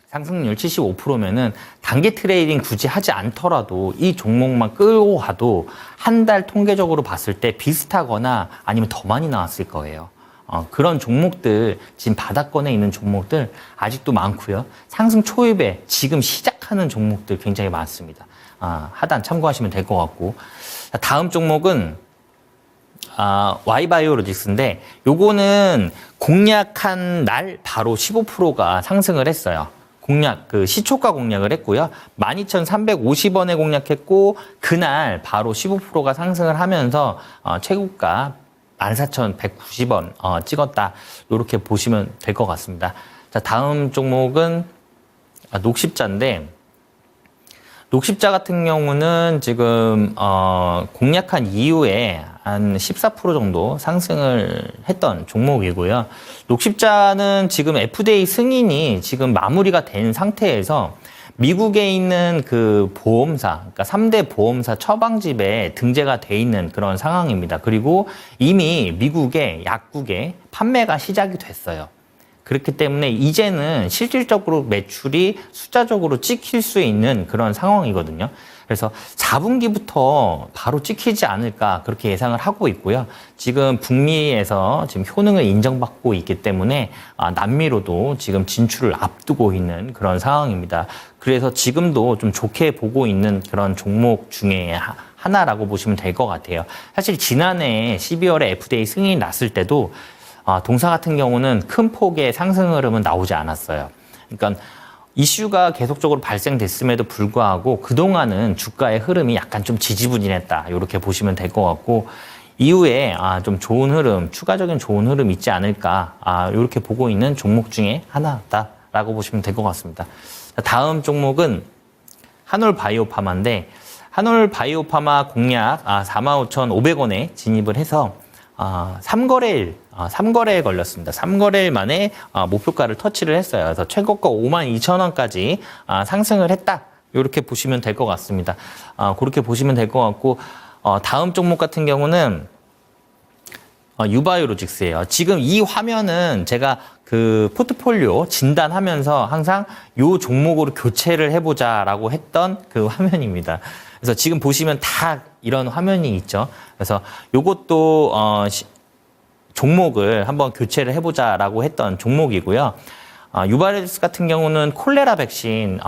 상승률 75%면은 단기 트레이딩 굳이 하지 않더라도 이 종목만 끌고 가도 한 달 통계적으로 봤을 때 비슷하거나 아니면 더 많이 나왔을 거예요. 그런 종목들, 지금 바닥권에 있는 종목들 아직도 많고요. 상승 초입에 지금 시작하는 종목들 굉장히 많습니다. 하단 참고하시면 될 것 같고. 다음 종목은 Y바이오로직스인데 요거는 공략한 날 바로 15%가 상승을 했어요. 시초가 공략을 했고요. 12,350원에 공략했고 그날 바로 15%가 상승을 하면서 최고가 14,190원 찍었다. 이렇게 보시면 될 것 같습니다. 자, 다음 종목은 녹십자인데 녹십자 같은 경우는 지금 공략한 이후에 한 14% 정도 상승을 했던 종목이고요. 녹십자는 지금 FDA 승인이 지금 마무리가 된 상태에서 미국에 있는 그 보험사, 그러니까 3대 보험사 처방집에 등재가 돼 있는 그런 상황입니다. 그리고 이미 미국의 약국에 판매가 시작이 됐어요. 그렇기 때문에 이제는 실질적으로 매출이 숫자적으로 찍힐 수 있는 그런 상황이거든요. 그래서 4분기부터 바로 찍히지 않을까 그렇게 예상을 하고 있고요. 지금 북미에서 지금 효능을 인정받고 있기 때문에 남미로도 지금 진출을 앞두고 있는 그런 상황입니다. 그래서 지금도 좀 좋게 보고 있는 그런 종목 중에 하나라고 보시면 될 것 같아요. 사실 지난해 12월에 FDA 승인이 났을 때도 동사 같은 경우는 큰 폭의 상승 흐름은 나오지 않았어요. 그러니까 이슈가 계속적으로 발생됐음에도 불구하고 그동안은 주가의 흐름이 약간 좀 지지부진했다. 이렇게 보시면 될 것 같고 이후에 좀 좋은 흐름, 추가적인 좋은 흐름 있지 않을까 이렇게 보고 있는 종목 중에 하나다라고 보시면 될 것 같습니다. 다음 종목은 한올바이오파마인데 한올바이오파마 공략 45,500원에 진입을 해서 3거래일 걸렸습니다. 3거래일 만에 목표가를 터치를 했어요. 그래서 최고가 52,000원까지 상승을 했다. 이렇게 보시면 될 것 같습니다. 그렇게 보시면 될 것 같고 다음 종목 같은 경우는 유바이오로직스예요. 지금 이 화면은 제가 그 포트폴리오 진단하면서 항상 요 종목으로 교체를 해보자라고 했던 그 화면입니다. 그래서 지금 보시면 다 이런 화면이 있죠. 그래서 요것도 종목을 한번 교체를 해보자라고 했던 종목이고요. 유바이오로직스 같은 경우는 콜레라 백신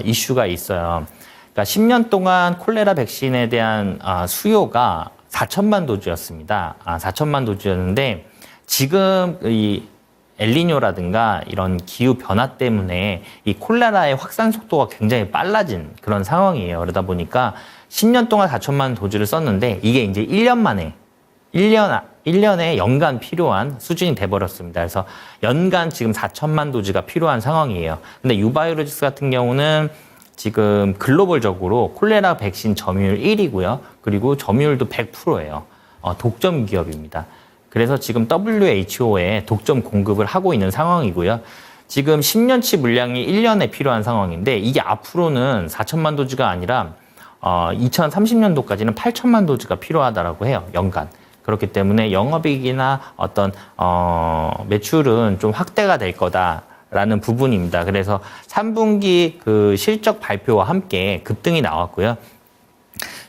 이슈가 있어요. 그러니까 10년 동안 콜레라 백신에 대한 수요가 4천만 도즈였습니다. 4천만 도즈였는데 지금 이 엘니뇨라든가 이런 기후 변화 때문에 이 콜레라의 확산 속도가 굉장히 빨라진 그런 상황이에요. 그러다 보니까 10년 동안 4천만 도즈를 썼는데 이게 이제 1년 만에 1년에 연간 필요한 수준이 돼버렸습니다. 그래서 연간 지금 4천만 도즈가 필요한 상황이에요. 근데 유바이오로직스 같은 경우는 지금 글로벌적으로 콜레라 백신 점유율 1위고요. 그리고 점유율도 100%예요. 독점 기업입니다. 그래서 지금 WHO에 독점 공급을 하고 있는 상황이고요. 지금 10년치 물량이 1년에 필요한 상황인데 이게 앞으로는 4천만 도즈가 아니라 2030년도까지는 8천만 도즈가 필요하다라고 해요. 연간. 그렇기 때문에 영업이익이나 어떤 매출은 좀 확대가 될 거다라는 부분입니다. 그래서 3분기 그 실적 발표와 함께 급등이 나왔고요.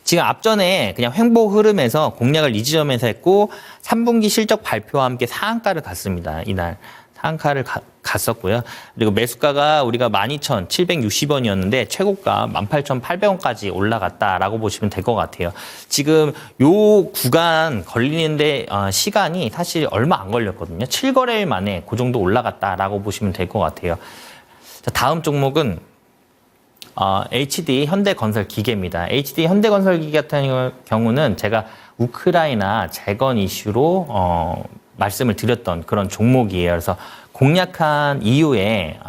지금 앞전에 그냥 횡보 흐름에서 공략을 이 지점에서 했고 3분기 실적 발표와 함께 상한가를 갔습니다. 이날 상한가를 갔었고요. 그리고 매수가가 우리가 12,760원이었는데 최고가 18,800원까지 올라갔다라고 보시면 될 것 같아요. 지금 요 구간 걸리는데 시간이 사실 얼마 안 걸렸거든요. 7거래일 만에 그 정도 올라갔다라고 보시면 될 것 같아요. 자, 다음 종목은 HD 현대건설기계입니다. HD 현대건설기계 같은 경우는 제가 우크라이나 재건 이슈로 말씀을 드렸던 그런 종목이에요. 그래서 공략한 이후에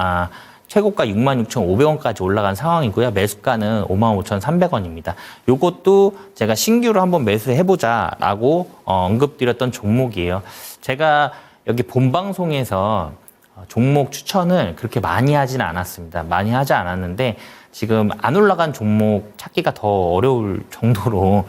최고가 66,500원까지 올라간 상황이고요. 매수가는 55,300원입니다. 요것도 제가 신규로 한번 매수해보자라고 언급드렸던 종목이에요. 제가 여기 본방송에서 종목 추천을 그렇게 많이 하지는 않았습니다. 많이 하지 않았는데 지금 안 올라간 종목 찾기가 더 어려울 정도로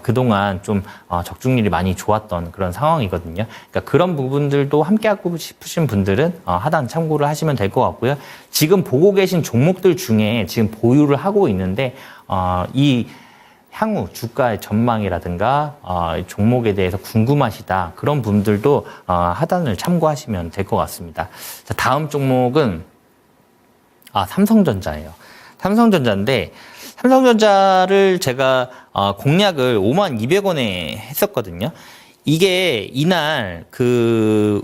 그동안 좀 적중률이 많이 좋았던 그런 상황이거든요. 그러니까 그런 부분들도 함께 하고 싶으신 분들은 하단 참고를 하시면 될 것 같고요. 지금 보고 계신 종목들 중에 지금 보유를 하고 있는데 이 향후 주가의 전망이라든가 종목에 대해서 궁금하시다 그런 분들도 하단을 참고하시면 될 것 같습니다. 자, 다음 종목은 삼성전자예요. 삼성전자인데 삼성전자를 제가 공략을 52,000원에 했었거든요. 이게 이날 그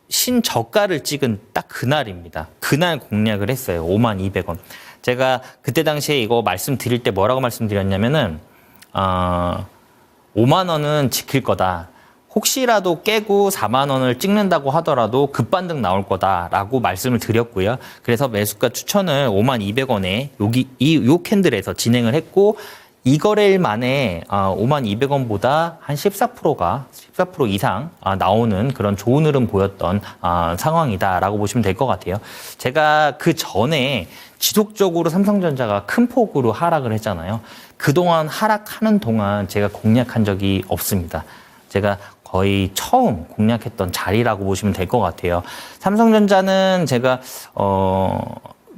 신저가를 찍은 딱 그날입니다. 그날 공략을 했어요. 52,000원. 제가 그때 당시에 이거 말씀드릴 때 뭐라고 말씀드렸냐면은 5만 원은 지킬 거다. 혹시라도 깨고 4만 원을 찍는다고 하더라도 급반등 나올 거다라고 말씀을 드렸고요. 그래서 매수가 추천을 52,000원에 요 캔들에서 진행을 했고 이 거래일 만에 52,000원보다 한 14% 이상 나오는 그런 좋은 흐름 보였던 상황이다라고 보시면 될 것 같아요. 제가 그 전에 지속적으로 삼성전자가 큰 폭으로 하락을 했잖아요. 그동안 하락하는 동안 제가 공략한 적이 없습니다. 제가 거의 처음 공략했던 자리라고 보시면 될 것 같아요. 삼성전자는 제가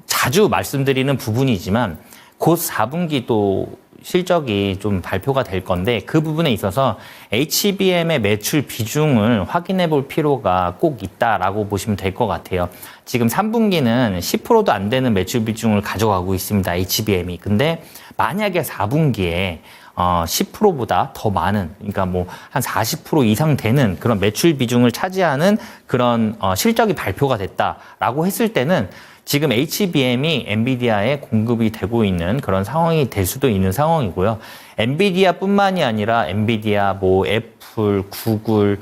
자주 말씀드리는 부분이지만 곧 4분기 또 실적이 좀 발표가 될 건데 그 부분에 있어서 HBM의 매출 비중을 확인해 볼 필요가 꼭 있다라고 보시면 될 것 같아요. 지금 3분기는 10%도 안 되는 매출 비중을 가져가고 있습니다. HBM이. 근데 만약에 4분기에 10%보다 더 많은, 그러니까 뭐 한 40% 이상 되는 그런 매출 비중을 차지하는 그런 실적이 발표가 됐다라고 했을 때는 지금 HBM이 엔비디아에 공급이 되고 있는 그런 상황이 될 수도 있는 상황이고요. 엔비디아뿐만이 아니라 엔비디아, 뭐 애플, 구글,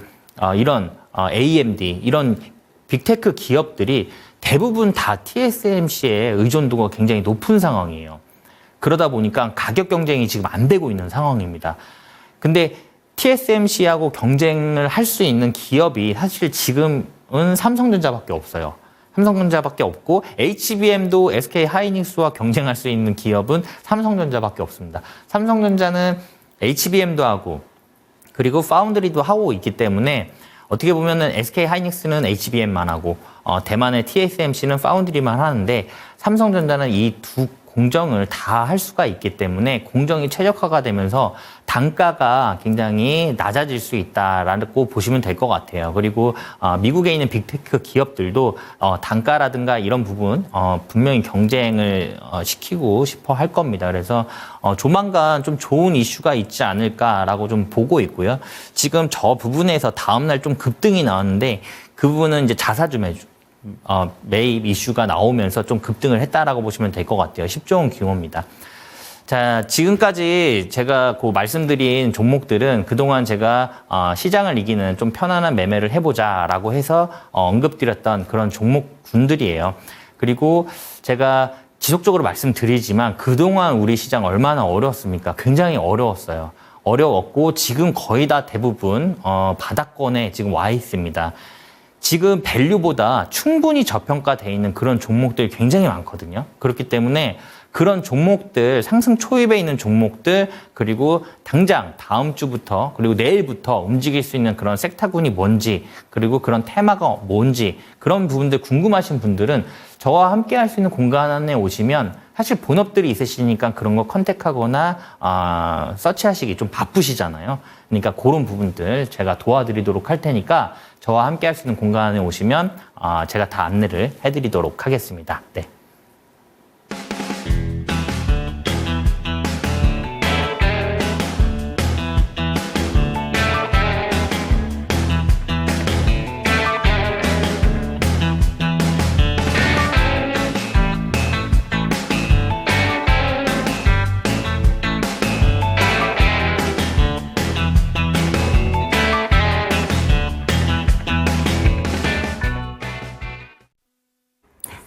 이런 AMD 이런 빅테크 기업들이 대부분 다 TSMC의 의존도가 굉장히 높은 상황이에요. 그러다 보니까 가격 경쟁이 지금 안 되고 있는 상황입니다. 근데 TSMC하고 경쟁을 할 수 있는 기업이 사실 지금은 삼성전자밖에 없어요. 삼성전자밖에 없고 HBM도 SK 하이닉스와 경쟁할 수 있는 기업은 삼성전자밖에 없습니다. 삼성전자는 HBM도 하고 그리고 파운드리도 하고 있기 때문에 어떻게 보면은 SK 하이닉스는 HBM만 하고 대만의 TSMC는 파운드리만 하는데 삼성전자는 이 두 공정을 다 할 수가 있기 때문에 공정이 최적화가 되면서 단가가 굉장히 낮아질 수 있다라고 보시면 될 것 같아요. 그리고 미국에 있는 빅테크 기업들도 단가라든가 이런 부분 분명히 경쟁을 시키고 싶어 할 겁니다. 그래서 조만간 좀 좋은 이슈가 있지 않을까라고 좀 보고 있고요. 지금 저 부분에서 다음날 좀 급등이 나왔는데 그 부분은 이제 자사주매주 매입 이슈가 나오면서 좀 급등을 했다라고 보시면 될 것 같아요. 10조 원 규모입니다. 자, 지금까지 제가 그 말씀드린 종목들은 그동안 제가 시장을 이기는 좀 편안한 매매를 해보자라고 해서 언급드렸던 그런 종목군들이에요. 그리고 제가 지속적으로 말씀드리지만 그동안 우리 시장 얼마나 어려웠습니까? 굉장히 어려웠어요. 어려웠고 지금 거의 다 대부분 바닥권에 지금 와 있습니다. 지금 밸류보다 충분히 저평가되어 있는 그런 종목들이 굉장히 많거든요. 그렇기 때문에 그런 종목들, 상승 초입에 있는 종목들, 그리고 당장 다음 주부터 그리고 내일부터 움직일 수 있는 그런 섹터군이 뭔지, 그리고 그런 테마가 뭔지, 그런 부분들 궁금하신 분들은 저와 함께 할 수 있는 공간에 오시면 사실 본업들이 있으시니까 그런 거 컨택하거나 서치하시기 좀 바쁘시잖아요. 그러니까 그런 부분들 제가 도와드리도록 할 테니까 저와 함께 할 수 있는 공간에 오시면 제가 다 안내를 해드리도록 하겠습니다. 네.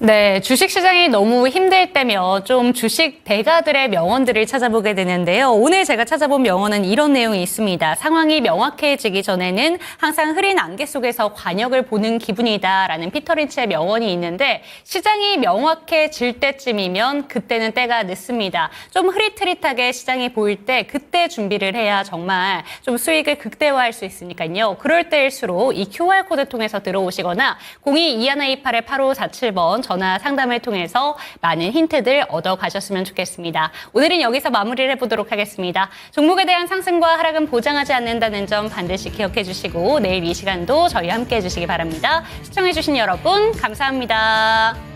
네, 주식시장이 너무 힘들 때면 좀 주식 대가들의 명언들을 찾아보게 되는데요. 오늘 제가 찾아본 명언은 이런 내용이 있습니다. 상황이 명확해지기 전에는 항상 흐린 안개 속에서 관역을 보는 기분이다라는 피터 린치의 명언이 있는데 시장이 명확해질 때쯤이면 그때는 때가 늦습니다. 좀 흐릿흐릿하게 시장이 보일 때 그때 준비를 해야 정말 좀 수익을 극대화할 수 있으니까요. 그럴 때일수록 이 QR코드 통해서 들어오시거나 02-2158-8547번 전화 상담을 통해서 많은 힌트들 얻어가셨으면 좋겠습니다. 오늘은 여기서 마무리를 해보도록 하겠습니다. 종목에 대한 상승과 하락은 보장하지 않는다는 점 반드시 기억해 주시고 내일 이 시간도 저희와 함께 해주시기 바랍니다. 시청해주신 여러분 감사합니다.